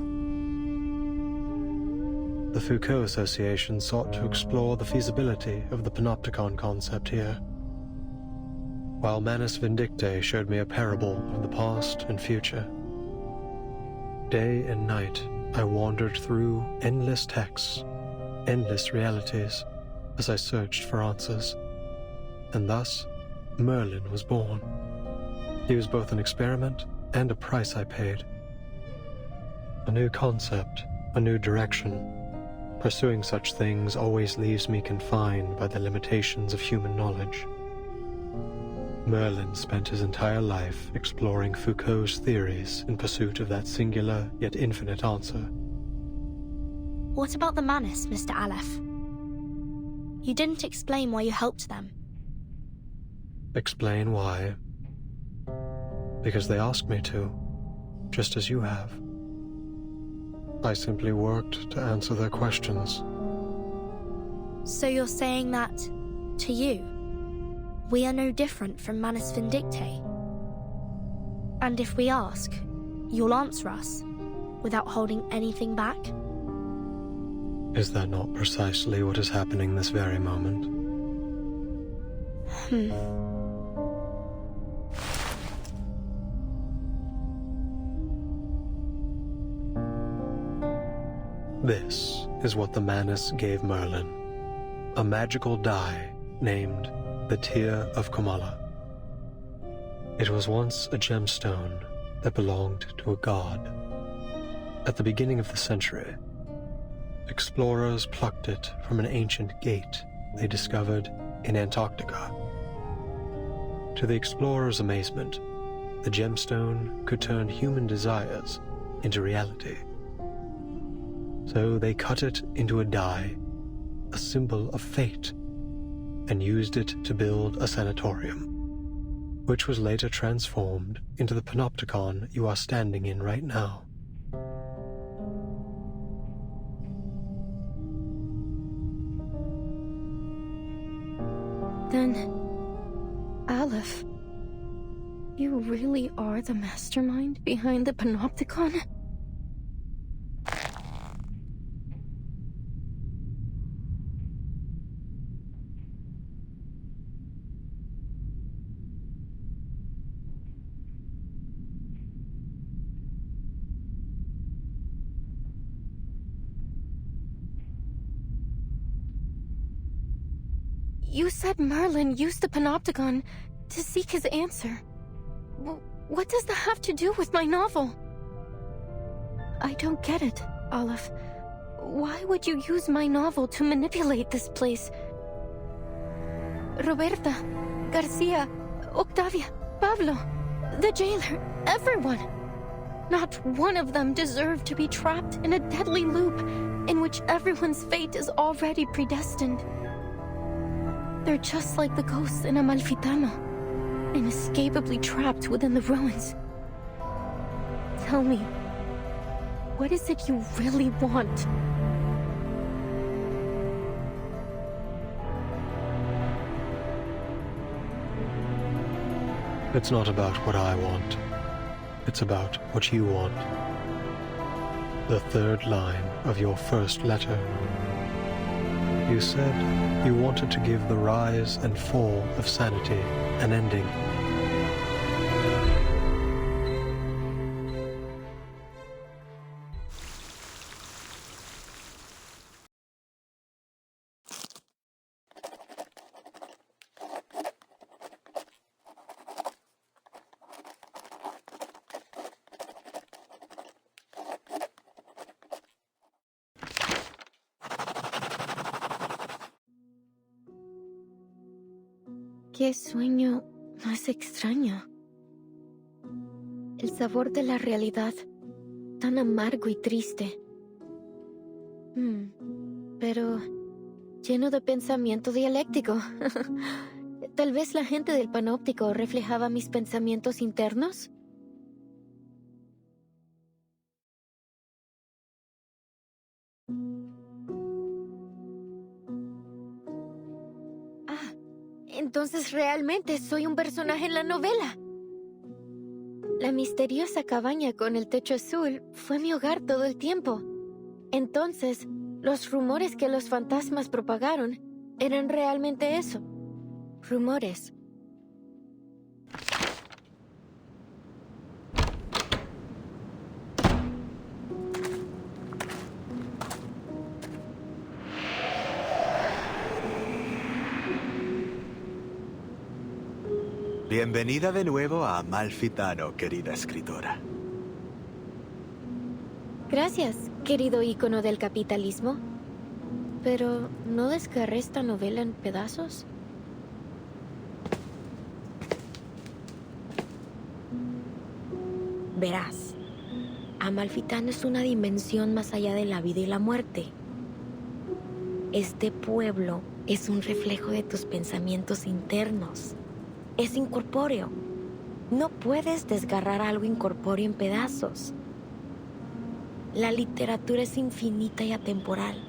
The Foucault Association sought to explore the feasibility of the Panopticon concept here, while Manus Vindictae showed me a parable of the past and future. Day and night, I wandered through endless texts, endless realities, as I searched for answers. And thus, Merlin was born. He was both an experiment and a price I paid. A new concept, a new direction. Pursuing such things always leaves me confined by the limitations of human knowledge. Merlin spent his entire life exploring Foucault's theories in pursuit of that singular yet infinite answer. What about the Manus, Mr. Aleph? You didn't explain why you helped them. Explain why? Because they asked me to, just as you have. I simply worked to answer their questions. So you're saying that, to you, we are no different from Manus Vindictae? And if we ask, you'll answer us, without holding anything back? Is that not precisely what is happening this very moment? This is what the Manus gave Merlin. A magical die named the Tear of Kamala. It was once a gemstone that belonged to a god. At the beginning of the century, explorers plucked it from an ancient gate they discovered in Antarctica. To the explorers' amazement, the gemstone could turn human desires into reality. So they cut it into a die, a symbol of fate, and used it to build a sanatorium, which was later transformed into the panopticon you are standing in right now. Then, Aleph, you really are the mastermind behind the panopticon? You said Merlin used the panopticon to seek his answer. What does that have to do with my novel? I don't get it, Aleph. Why would you use my novel to manipulate this place? Roberta, Garcia, Octavia, Pablo, the jailer, everyone. Not one of them deserved to be trapped in a deadly loop in which everyone's fate is already predestined. They're just like the ghosts in Amalfitano, inescapably trapped within the ruins. Tell me, what is it you really want? It's not about what I want. It's about what you want. The third line of your first letter. You said you wanted to give the rise and fall of sanity an ending. Qué sueño más extraño. El sabor de la realidad, tan amargo y triste. Pero lleno de pensamiento dialéctico. Tal vez la gente del panóptico reflejaba mis pensamientos internos. Entonces realmente soy un personaje en la novela. La misteriosa cabaña con el techo azul fue mi hogar todo el tiempo. Entonces, los rumores que los fantasmas propagaron eran realmente eso. Rumores. Bienvenida de nuevo a Amalfitano, querida escritora. Gracias, querido ícono del capitalismo. Pero, ¿no descarré esta novela en pedazos? Verás, Amalfitano es una dimensión más allá de la vida y la muerte. Este pueblo es un reflejo de tus pensamientos internos. Es incorpóreo. No puedes desgarrar algo incorpóreo en pedazos. La literatura es infinita y atemporal,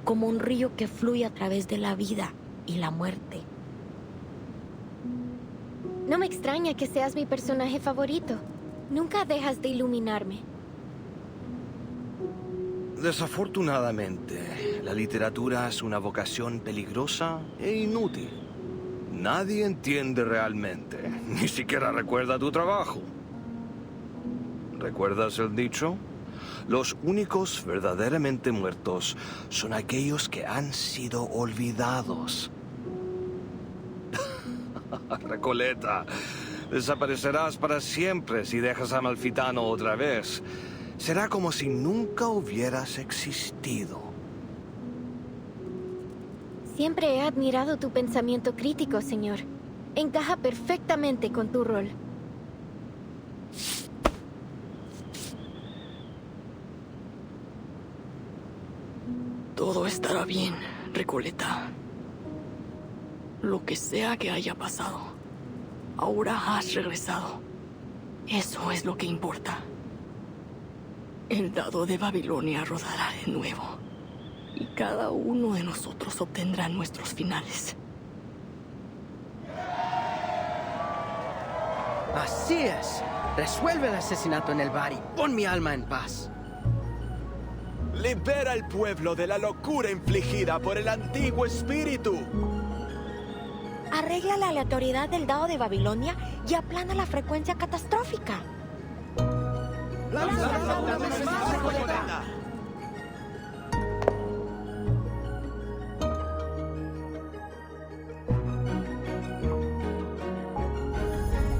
como un río que fluye a través de la vida y la muerte. No me extraña que seas mi personaje favorito. Nunca dejas de iluminarme. Desafortunadamente, la literatura es una vocación peligrosa e inútil. Nadie entiende realmente, ni siquiera recuerda tu trabajo. ¿Recuerdas el dicho? Los únicos verdaderamente muertos son aquellos que han sido olvidados. Recoleta, desaparecerás para siempre si dejas a Amalfitano otra vez. Será como si nunca hubieras existido. Siempre he admirado tu pensamiento crítico, señor. Encaja perfectamente con tu rol. Todo estará bien, Recoleta. Lo que sea que haya pasado, ahora has regresado. Eso es lo que importa. El dado de Babilonia rodará de nuevo, y cada uno de nosotros obtendrá nuestros finales. Así es. Resuelve el asesinato en el bar y pon mi alma en paz. Libera al pueblo de la locura infligida por el antiguo espíritu. Arregla la aleatoriedad del dado de Babilonia y aplana la frecuencia catastrófica.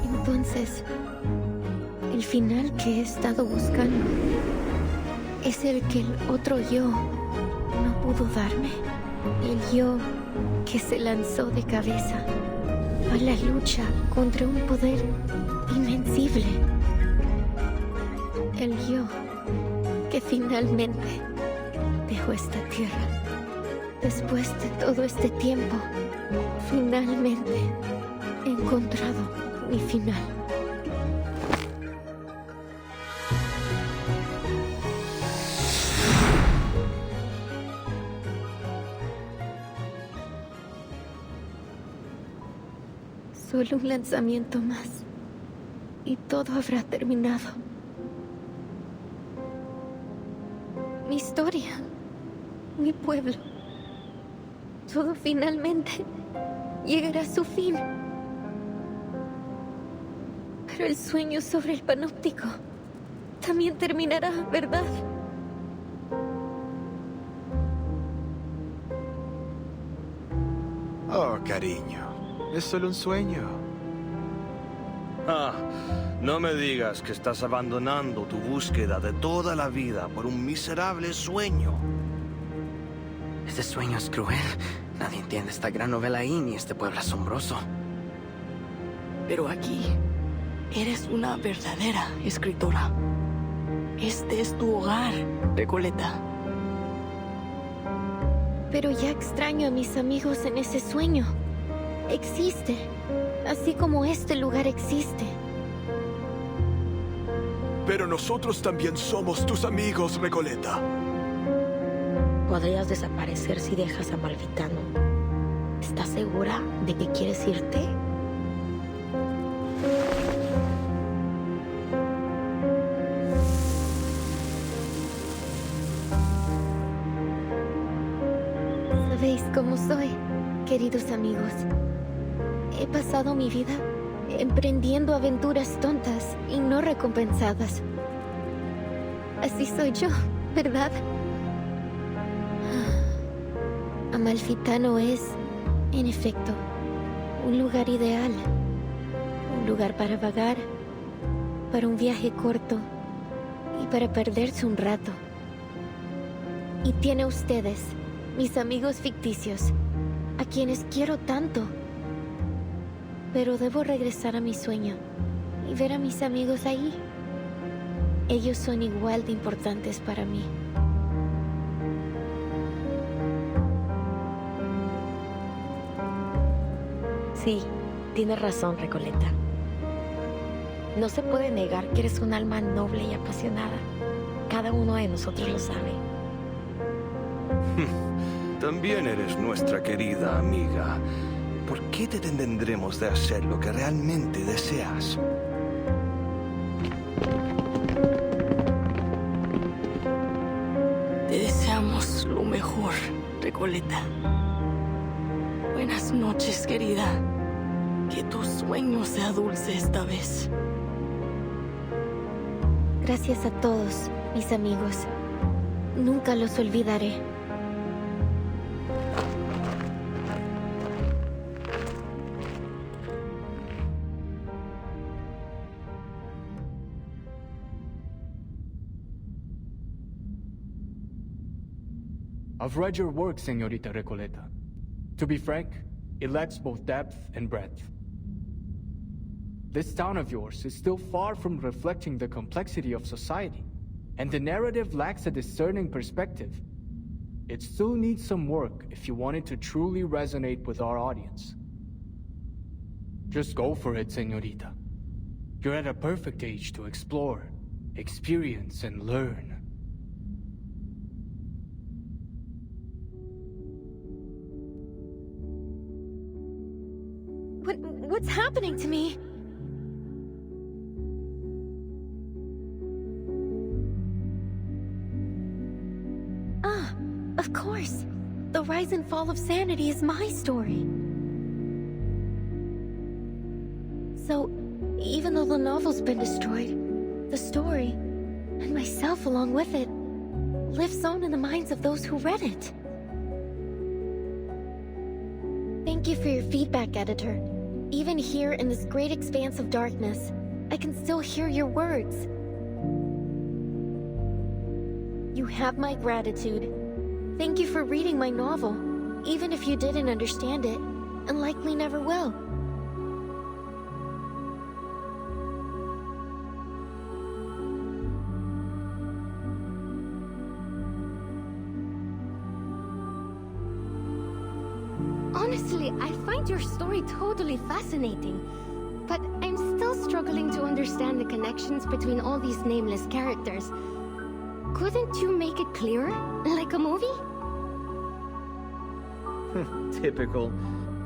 Entonces, el final que he estado buscando es el que el otro yo no pudo darme. El yo que se lanzó de cabeza a la lucha contra un poder invencible. El yo que finalmente dejó esta tierra. Después de todo este tiempo, finalmente he encontrado mi final. Solo un lanzamiento más y todo habrá terminado. Mi historia, mi pueblo, todo finalmente llegará a su fin. Pero el sueño sobre el panóptico también terminará, ¿verdad? Oh, cariño, es solo un sueño. Ah, no me digas que estás abandonando tu búsqueda de toda la vida por un miserable sueño. Este sueño es cruel. Nadie entiende esta gran novela ahí ni este pueblo asombroso. Pero aquí, eres una verdadera escritora. Este es tu hogar, Recoleta. Pero ya extraño a mis amigos en ese sueño. Existe, así como este lugar existe. Pero nosotros también somos tus amigos, Recoleta. Podrías desaparecer si dejas a Amalfitano. ¿Estás segura de que quieres irte? Sabéis cómo soy, queridos amigos. He pasado mi vida emprendiendo aventuras tontas y no recompensadas. Así soy yo, ¿verdad? Amalfitano es, en efecto, un lugar ideal. Un lugar para vagar, para un viaje corto y para perderse un rato. Y tiene a ustedes, mis amigos ficticios, a quienes quiero tanto. Pero debo regresar a mi sueño y ver a mis amigos ahí, Ellos son igual de importantes para mí. Sí, tienes razón, Recoleta. No se puede negar que eres un alma noble y apasionada. Cada uno de nosotros lo sabe. También eres nuestra querida amiga. ¿Por qué te detendremos de hacer lo que realmente deseas? Te deseamos lo mejor, Recoleta. Buenas noches, querida. Que tu sueño sea dulce esta vez. Gracias a todos, mis amigos. Nunca los olvidaré. I've read your work, Señorita Recoleta. To be frank, it lacks both depth and breadth. This town of yours is still far from reflecting the complexity of society, and the narrative lacks a discerning perspective. It still needs some work if you want it to truly resonate with our audience. Just go for it, Señorita. You're at a perfect age to explore, experience, and learn. What's happening to me? Ah, of course. The rise and fall of sanity is my story. So, even though the novel's been destroyed, the story, and myself along with it, lives on in the minds of those who read it. Thank you for your feedback, editor. Even here in this great expanse of darkness, I can still hear your words. You have my gratitude. Thank you for reading my novel, even if you didn't understand it, and likely never will. Honestly, I find your story totally fascinating, but I'm still struggling to understand the connections between all these nameless characters. Couldn't you make it clearer? Like a movie? Typical.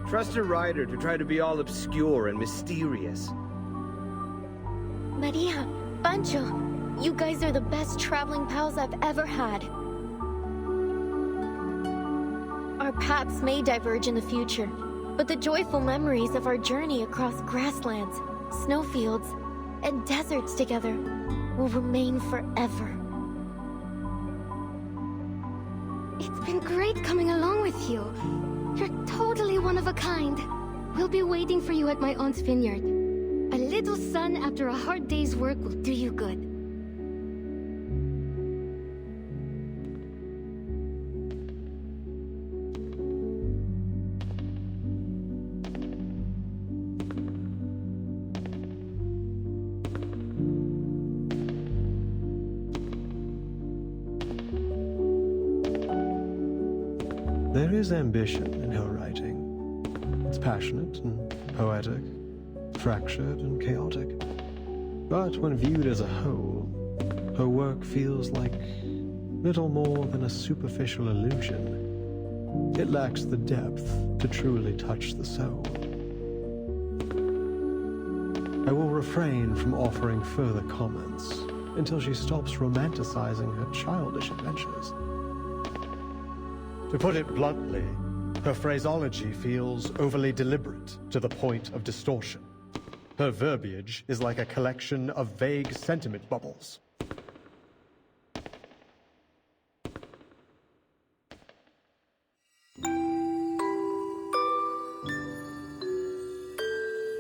Trust a writer to try to be all obscure and mysterious. Maria, Pancho, you guys are the best traveling pals I've ever had. Our paths may diverge in the future, but the joyful memories of our journey across grasslands, snowfields, and deserts together will remain forever. It's been great coming along with you. You're totally one of a kind. We'll be waiting for you at my aunt's vineyard. A little sun after a hard day's work will do you good. There is ambition in her writing. It's passionate and poetic, fractured and chaotic. But when viewed as a whole, her work feels like little more than a superficial illusion. It lacks the depth to truly touch the soul. I will refrain from offering further comments until she stops romanticizing her childish adventures. To put it bluntly, her phraseology feels overly deliberate to the point of distortion. Her verbiage is like a collection of vague sentiment bubbles.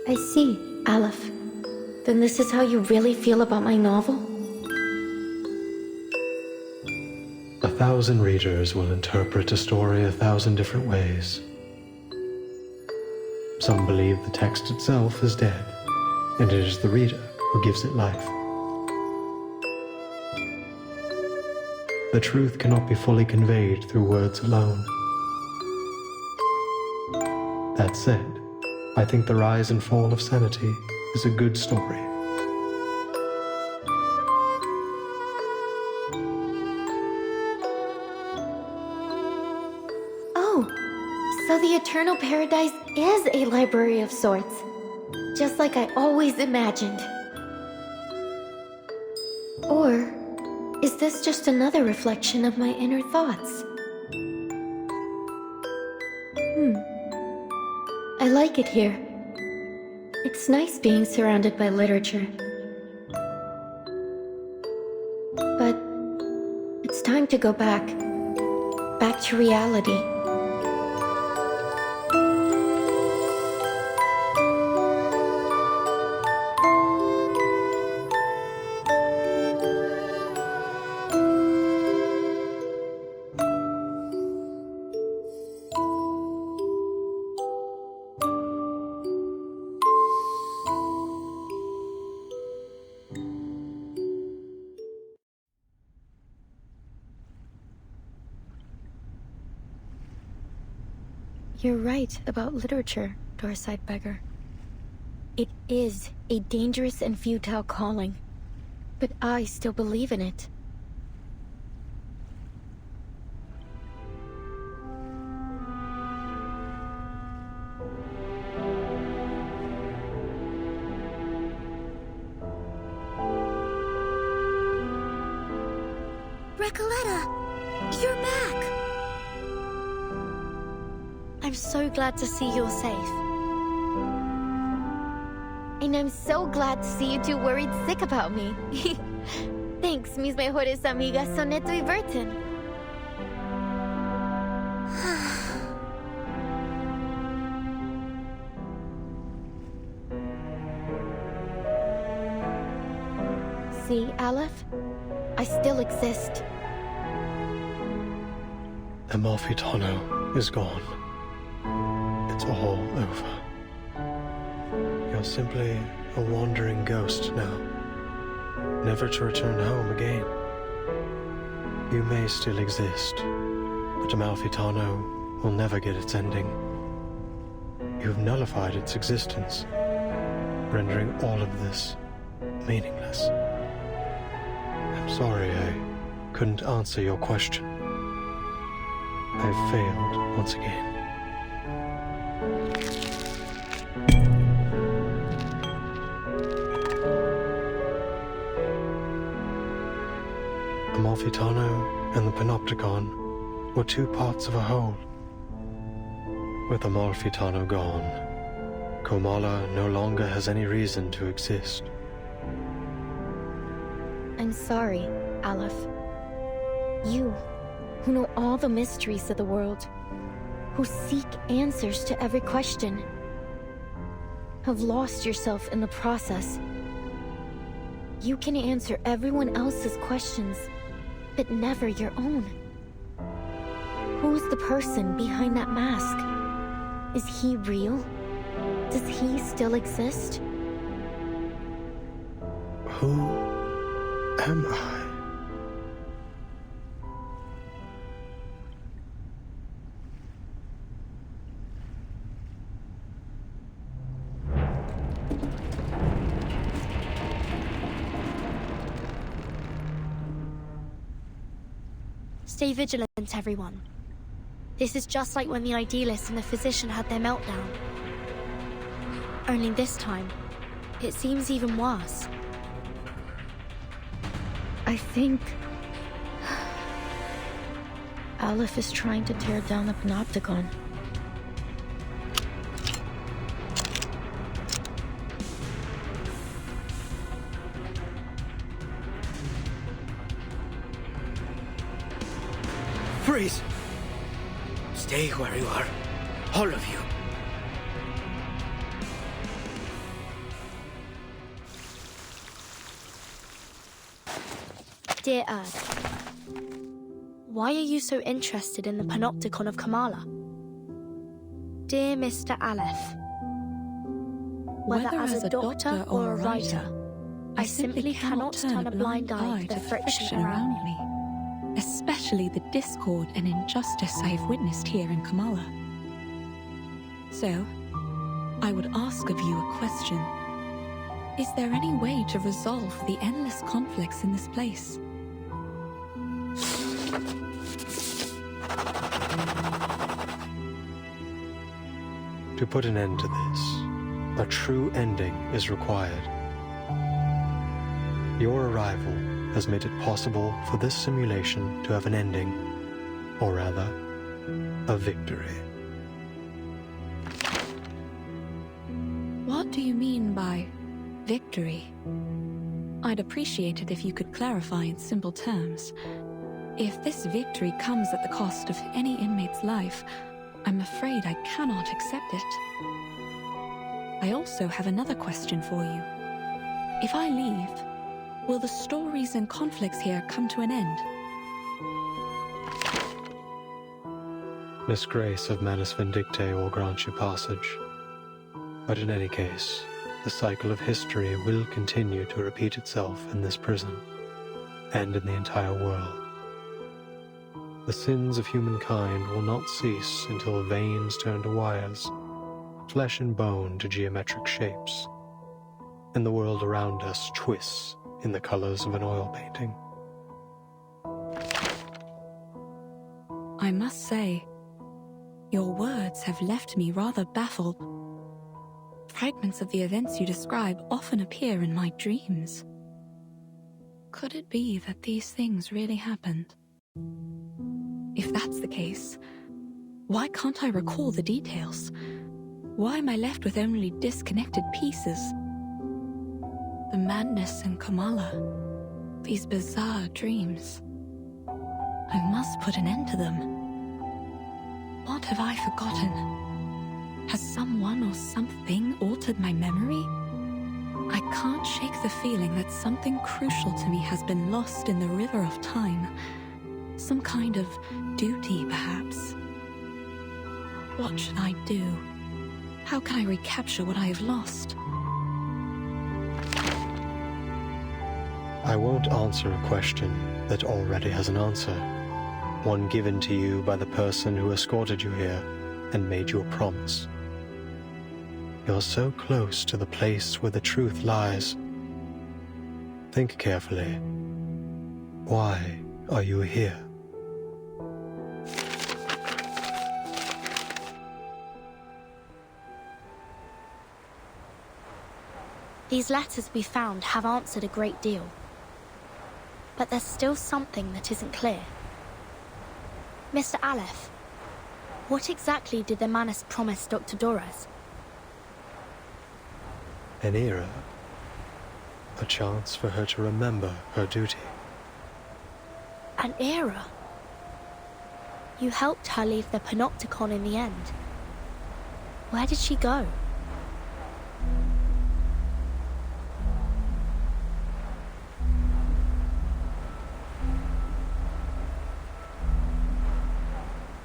I see, Aleph. Then this is how you really feel about my novel? 1,000 readers will interpret a story 1,000 different ways. Some believe the text itself is dead, and it is the reader who gives it life. the truth cannot be fully conveyed through words alone. That said, I think the rise and fall of sanity is a good story. Oh, so the Eternal Paradise is a library of sorts, just like I always imagined. Or is this just another reflection of my inner thoughts? I like it here. It's nice being surrounded by literature. But it's time to go back to reality. You're right about literature, Dorside Beggar. It is a dangerous and futile calling, but I still believe in it. Recoleta, you're back! I'm so glad to see you're safe. And I'm so glad to see you two worried sick about me. Thanks, mis mejores amigas Soneto y Burton. See, Aleph? I still exist. Amalfitano is gone. It's all over. You're simply a wandering ghost now, never to return home again. You may still exist, but Amalfitano will never get its ending. You've nullified its existence, rendering all of this meaningless. I'm sorry I couldn't answer your question. I've failed once again. Amalfitano and the Panopticon were two parts of a whole. With Amalfitano gone, Komala no longer has any reason to exist. I'm sorry, Aleph. You, who know all the mysteries of the world, who seek answers to every question, have lost yourself in the process. You can answer everyone else's questions, but never your own. Who's the person behind that mask? Is he real? Does he still exist? Who am I? Stay vigilant, everyone. This is just like when the Idealist and the Physician had their meltdown. Only this time, it seems even worse. I think Aleph is trying to tear down the Panopticon. Freeze! Stay where you are. All of you. Dear Earth, why are you so interested in the Panopticon of Kamala? Dear Mr. Aleph, whether as a doctor or a writer, I simply cannot turn a blind eye to the friction around me. especially the discord and injustice I have witnessed here in Kamala. So, I would ask of you a question. Is there any way to resolve the endless conflicts in this place? To put an end to this, a true ending is required. Your arrival has made it possible for this simulation to have an ending, or rather, a victory. What do you mean by victory? I'd appreciate it if you could clarify in simple terms. If this victory comes at the cost of any inmate's life, I'm afraid I cannot accept it. I also have another question for you. If I leave, will the stories and conflicts here come to an end? Miss Grace of Manus Vindicte will grant you passage. But in any case, the cycle of history will continue to repeat itself in this prison, and in the entire world. The sins of humankind will not cease until veins turn to wires, flesh and bone to geometric shapes, and the world around us twists in the colors of an oil painting. I must say, your words have left me rather baffled. Fragments of the events you describe often appear in my dreams. Could it be that these things really happened? If that's the case, why can't I recall the details? Why am I left with only disconnected pieces? The madness in Kamala, these bizarre dreams. I must put an end to them. What have I forgotten? Has someone or something altered my memory? I can't shake the feeling that something crucial to me has been lost in the river of time. Some kind of duty, perhaps. What should I do? How can I recapture what I have lost? I won't answer a question that already has an answer. One given to you by the person who escorted you here and made you a promise. You're so close to the place where the truth lies. Think carefully. Why are you here? These letters we found have answered a great deal. But there's still something that isn't clear. Mr. Aleph, what exactly did the Manus promise Dr. Dorez? An era. A chance for her to remember her duty. An era? You helped her leave the Panopticon in the end. Where did she go?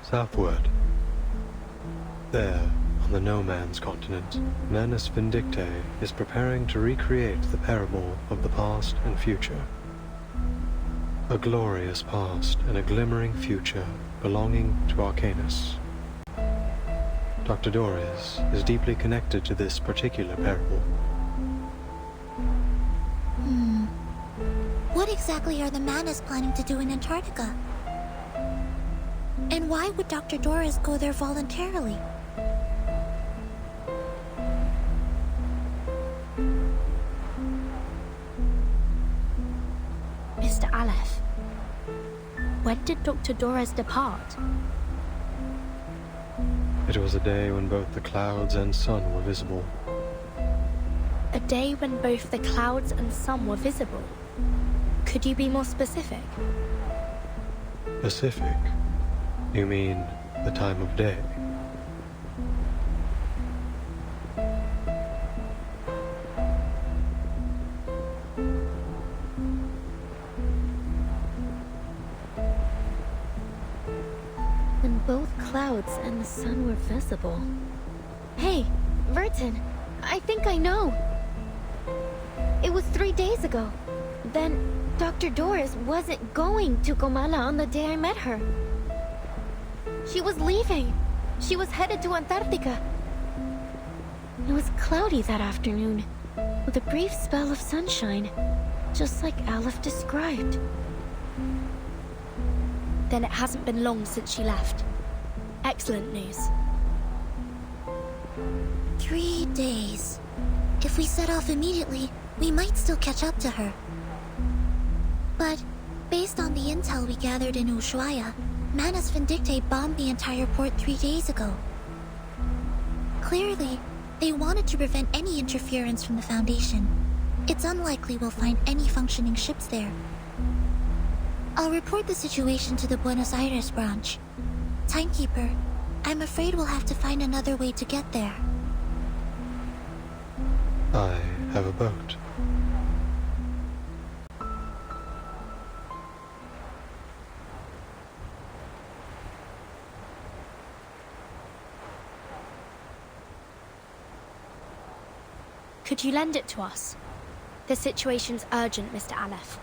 Southward. There, on the No Man's continent, Manus Vindicte is preparing to recreate the parable of the past and future. A glorious past and a glimmering future belonging to Arcanus. Dr. Dorez is deeply connected to this particular parable. What exactly are the Manus planning to do in Antarctica? And why would Dr. Dorez go there voluntarily? Mr. Aleph, when did Dr. Dorez depart? It was a day when both the clouds and sun were visible. A day when both the clouds and sun were visible? Could you be more specific? Pacific? You mean the time of day? When both clouds and the sun were visible. Hey, Vertin, I think I know. It was 3 days ago. Then Dr. Doris wasn't going to Comala on the day I met her. She was leaving. She was headed to Antarctica. It was cloudy that afternoon, with a brief spell of sunshine, just like Aleph described. Then it hasn't been long since she left. Excellent news. 3 days. If we set off immediately, we might still catch up to her. But, based on the intel we gathered in Ushuaia, Manus Vindicte bombed the entire port 3 days ago. Clearly, they wanted to prevent any interference from the Foundation. It's unlikely we'll find any functioning ships there. I'll report the situation to the Buenos Aires branch. Timekeeper, I'm afraid we'll have to find another way to get there. I have a boat. Could you lend it to us? The situation's urgent, Mr. Aleph.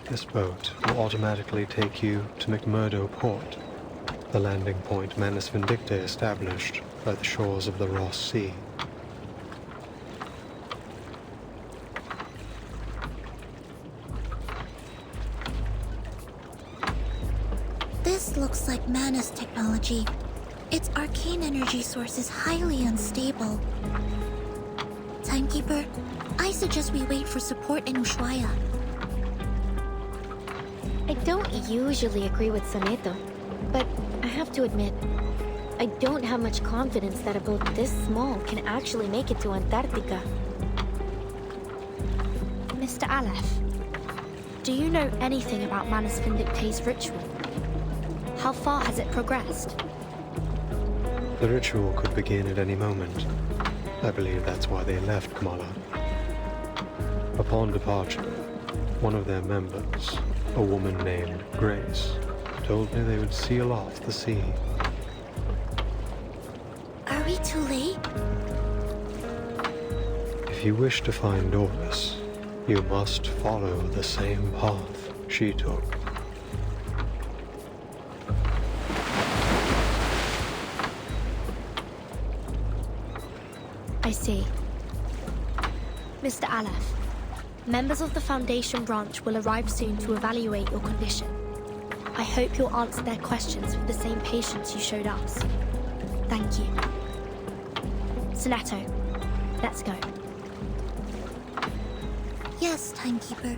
This boat will automatically take you to McMurdo Port, the landing point Manus Vindicte established by the shores of the Ross Sea. This looks like Manus technology. Its arcane energy source is highly unstable. Timekeeper, I suggest we wait for support in Ushuaia. I don't usually agree with Soneto, but I have to admit, I don't have much confidence that a boat this small can actually make it to Antarctica. Mr. Aleph, do you know anything about Manus Vindicte's ritual? How far has it progressed? The ritual could begin at any moment. I believe that's why they left Kamala. Upon departure, one of their members, a woman named Grace, told me they would seal off the sea. Are we too late? If you wish to find Doris, you must follow the same path she took. I see. Mr. Aleph, members of the Foundation branch will arrive soon to evaluate your condition. I hope you'll answer their questions with the same patience you showed us. Thank you. Soneto, let's go. Yes, Timekeeper.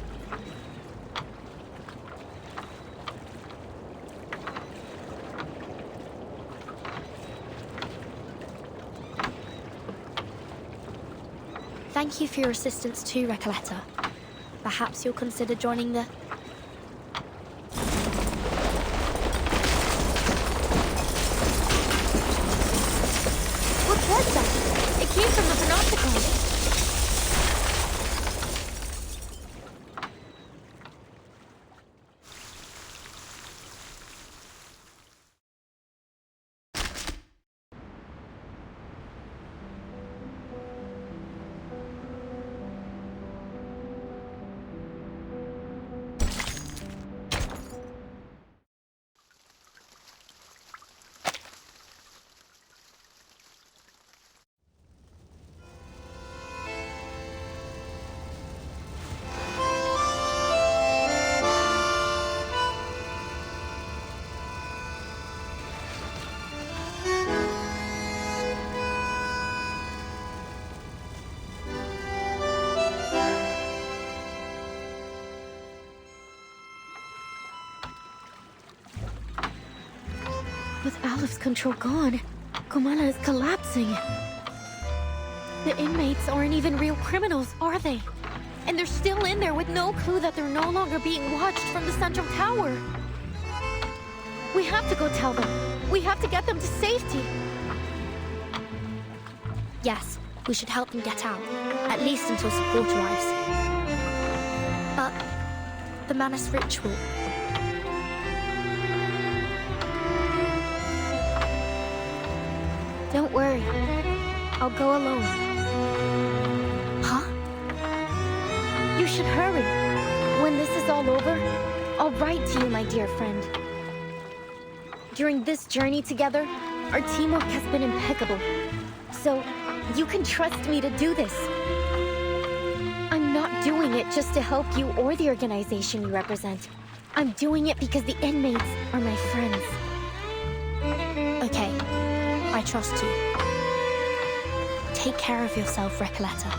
Thank you for your assistance too, Recoleta. Perhaps you'll consider joining the... What was that? It came from the Panopticon. With Aleph's control gone, Comala is collapsing. The inmates aren't even real criminals, are they? And they're still in there with no clue that they're no longer being watched from the central tower. We have to go tell them. We have to get them to safety. Yes, We should help them get out, at least until support arrives. But the Manus ritual... Don't worry. I'll go alone. Huh? You should hurry. When this is all over, I'll write to you, my dear friend. During this journey together, our teamwork has been impeccable. So, you can trust me to do this. I'm not doing it just to help you or the organization you represent. I'm doing it because the inmates are my friends. Okay, I trust you. Take care of yourself, Recoleta.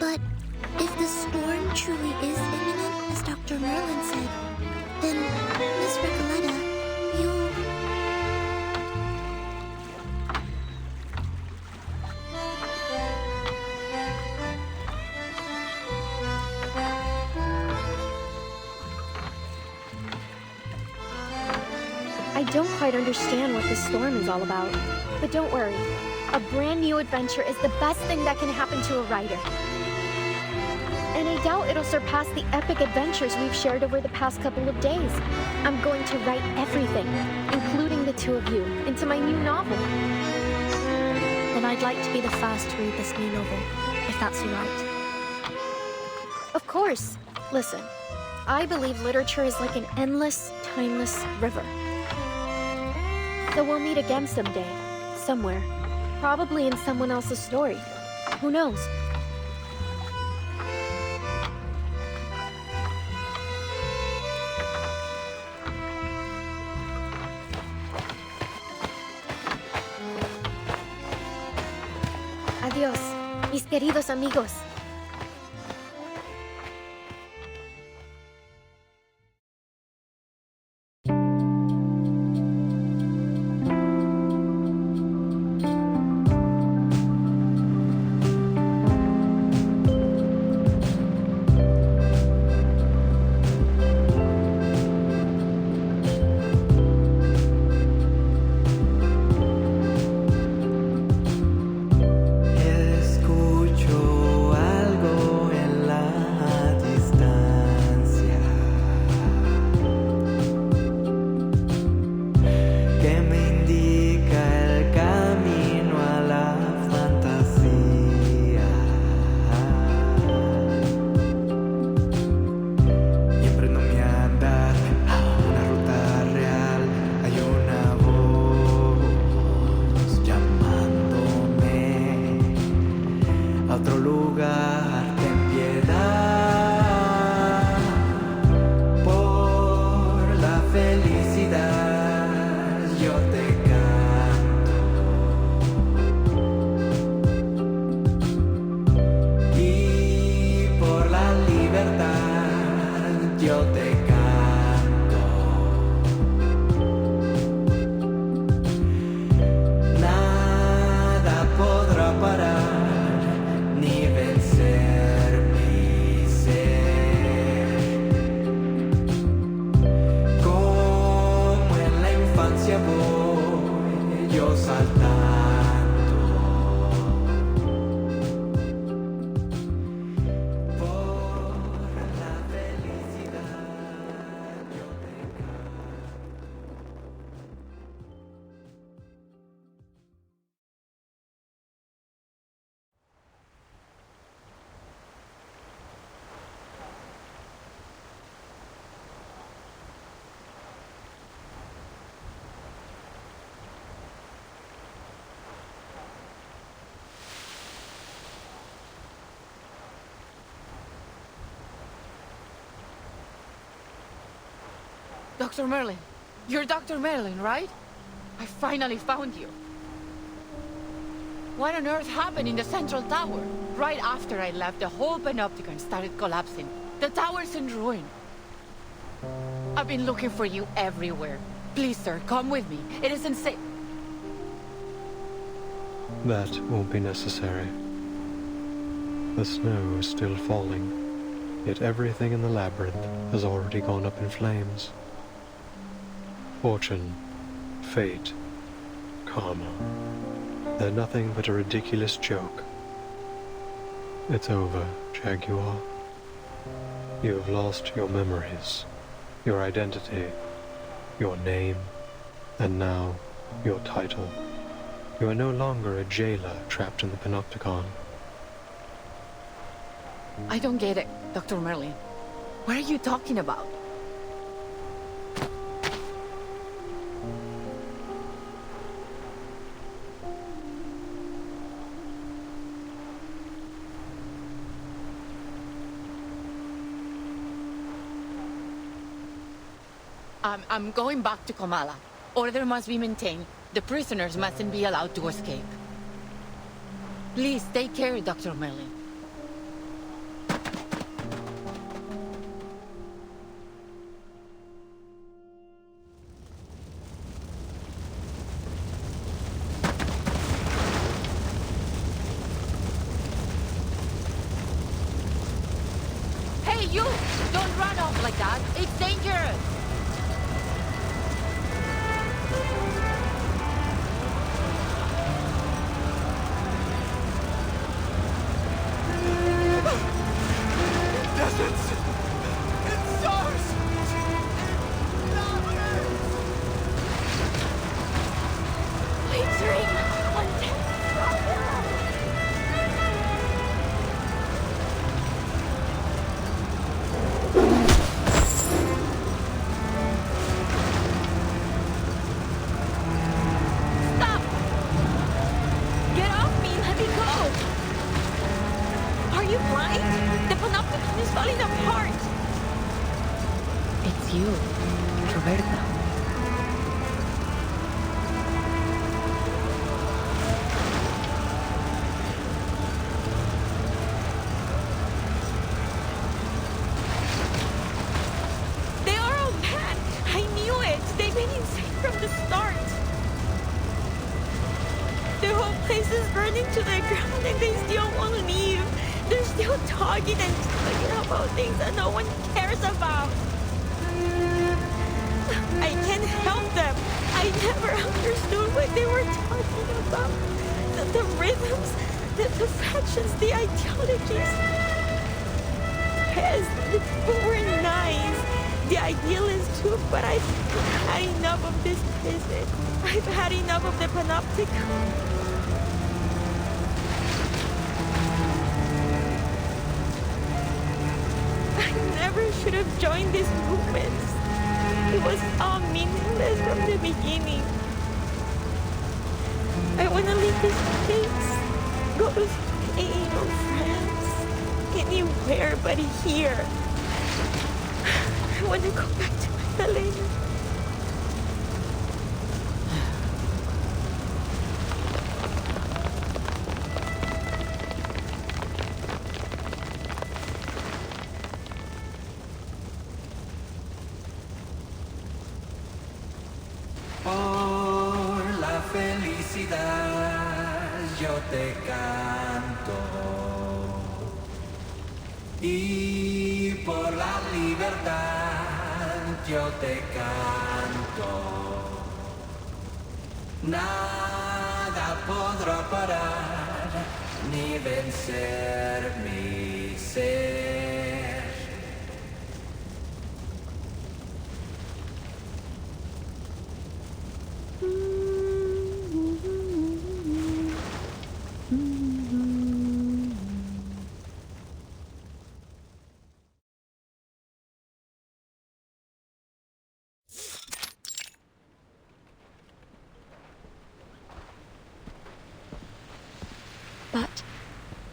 But if the storm truly is imminent, as Dr. Merlin said, then, Miss Recoleta, you'll... I don't quite understand what this storm is all about. But don't worry. A brand new adventure is the best thing that can happen to a writer. And I doubt it'll surpass the epic adventures we've shared over the past couple of days. I'm going to write everything, including the two of you, into my new novel. Then I'd like to be the first to read this new novel, if that's all right. Of course. Listen, I believe literature is like an endless, timeless river. So we'll meet again someday, somewhere. Probably in someone else's story. Who knows? Adiós, mis queridos amigos. Dr. Merlin. You're Dr. Merlin, right? I finally found you. What on earth happened in the central tower? Right after I left, the whole Panopticon started collapsing. The tower's in ruin. I've been looking for you everywhere. Please, sir, come with me. It isn't safe. That won't be necessary. The snow is still falling, yet everything in the labyrinth has already gone up in flames. Fortune, fate, karma. They're nothing but a ridiculous joke. It's over, Jaguar. You have lost your memories, your identity, your name, and now your title. You are no longer a jailer trapped in the Panopticon. I don't get it, Dr. Merlin. What are you talking about? I'm going back to Kamala. Order must be maintained. The prisoners mustn't be allowed to escape. Please, take care, Dr. Merlin. Hey, you! Don't run off like that. It's dangerous. Yo te canto y por la libertad yo te canto. Nada podrá parar ni vencer mi ser. But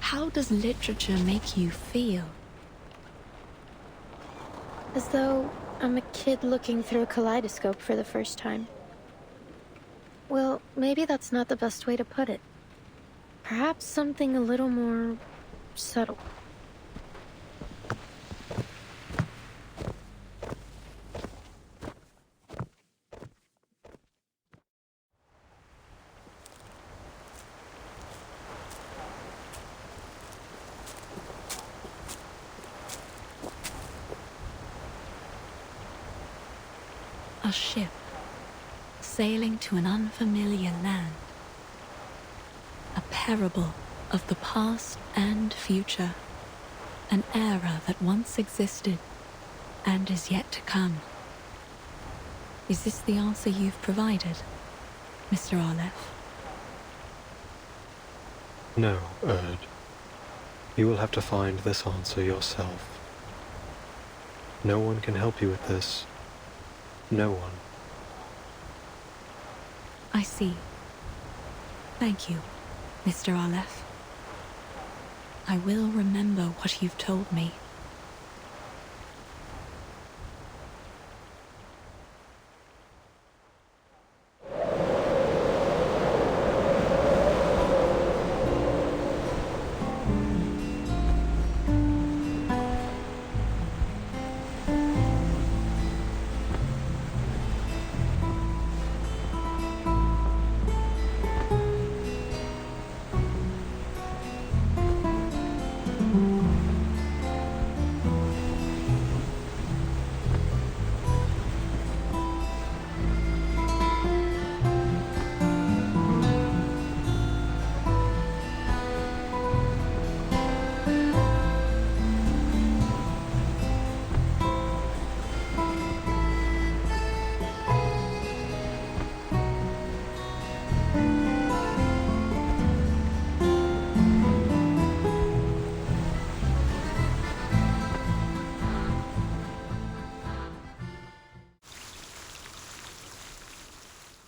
how does literature make you feel? As though I'm a kid looking through a kaleidoscope for the first time. Well, maybe that's not the best way to put it. Perhaps something a little more subtle. A ship sailing to an unfamiliar land. terrible of the past and future. An era that once existed and is yet to come. Is this the answer you've provided, Mr. Aleph? No, Erd. You will have to find this answer yourself. No one can help you with this. No one. I see. Thank you, Mr. Aleph. I will remember what you've told me.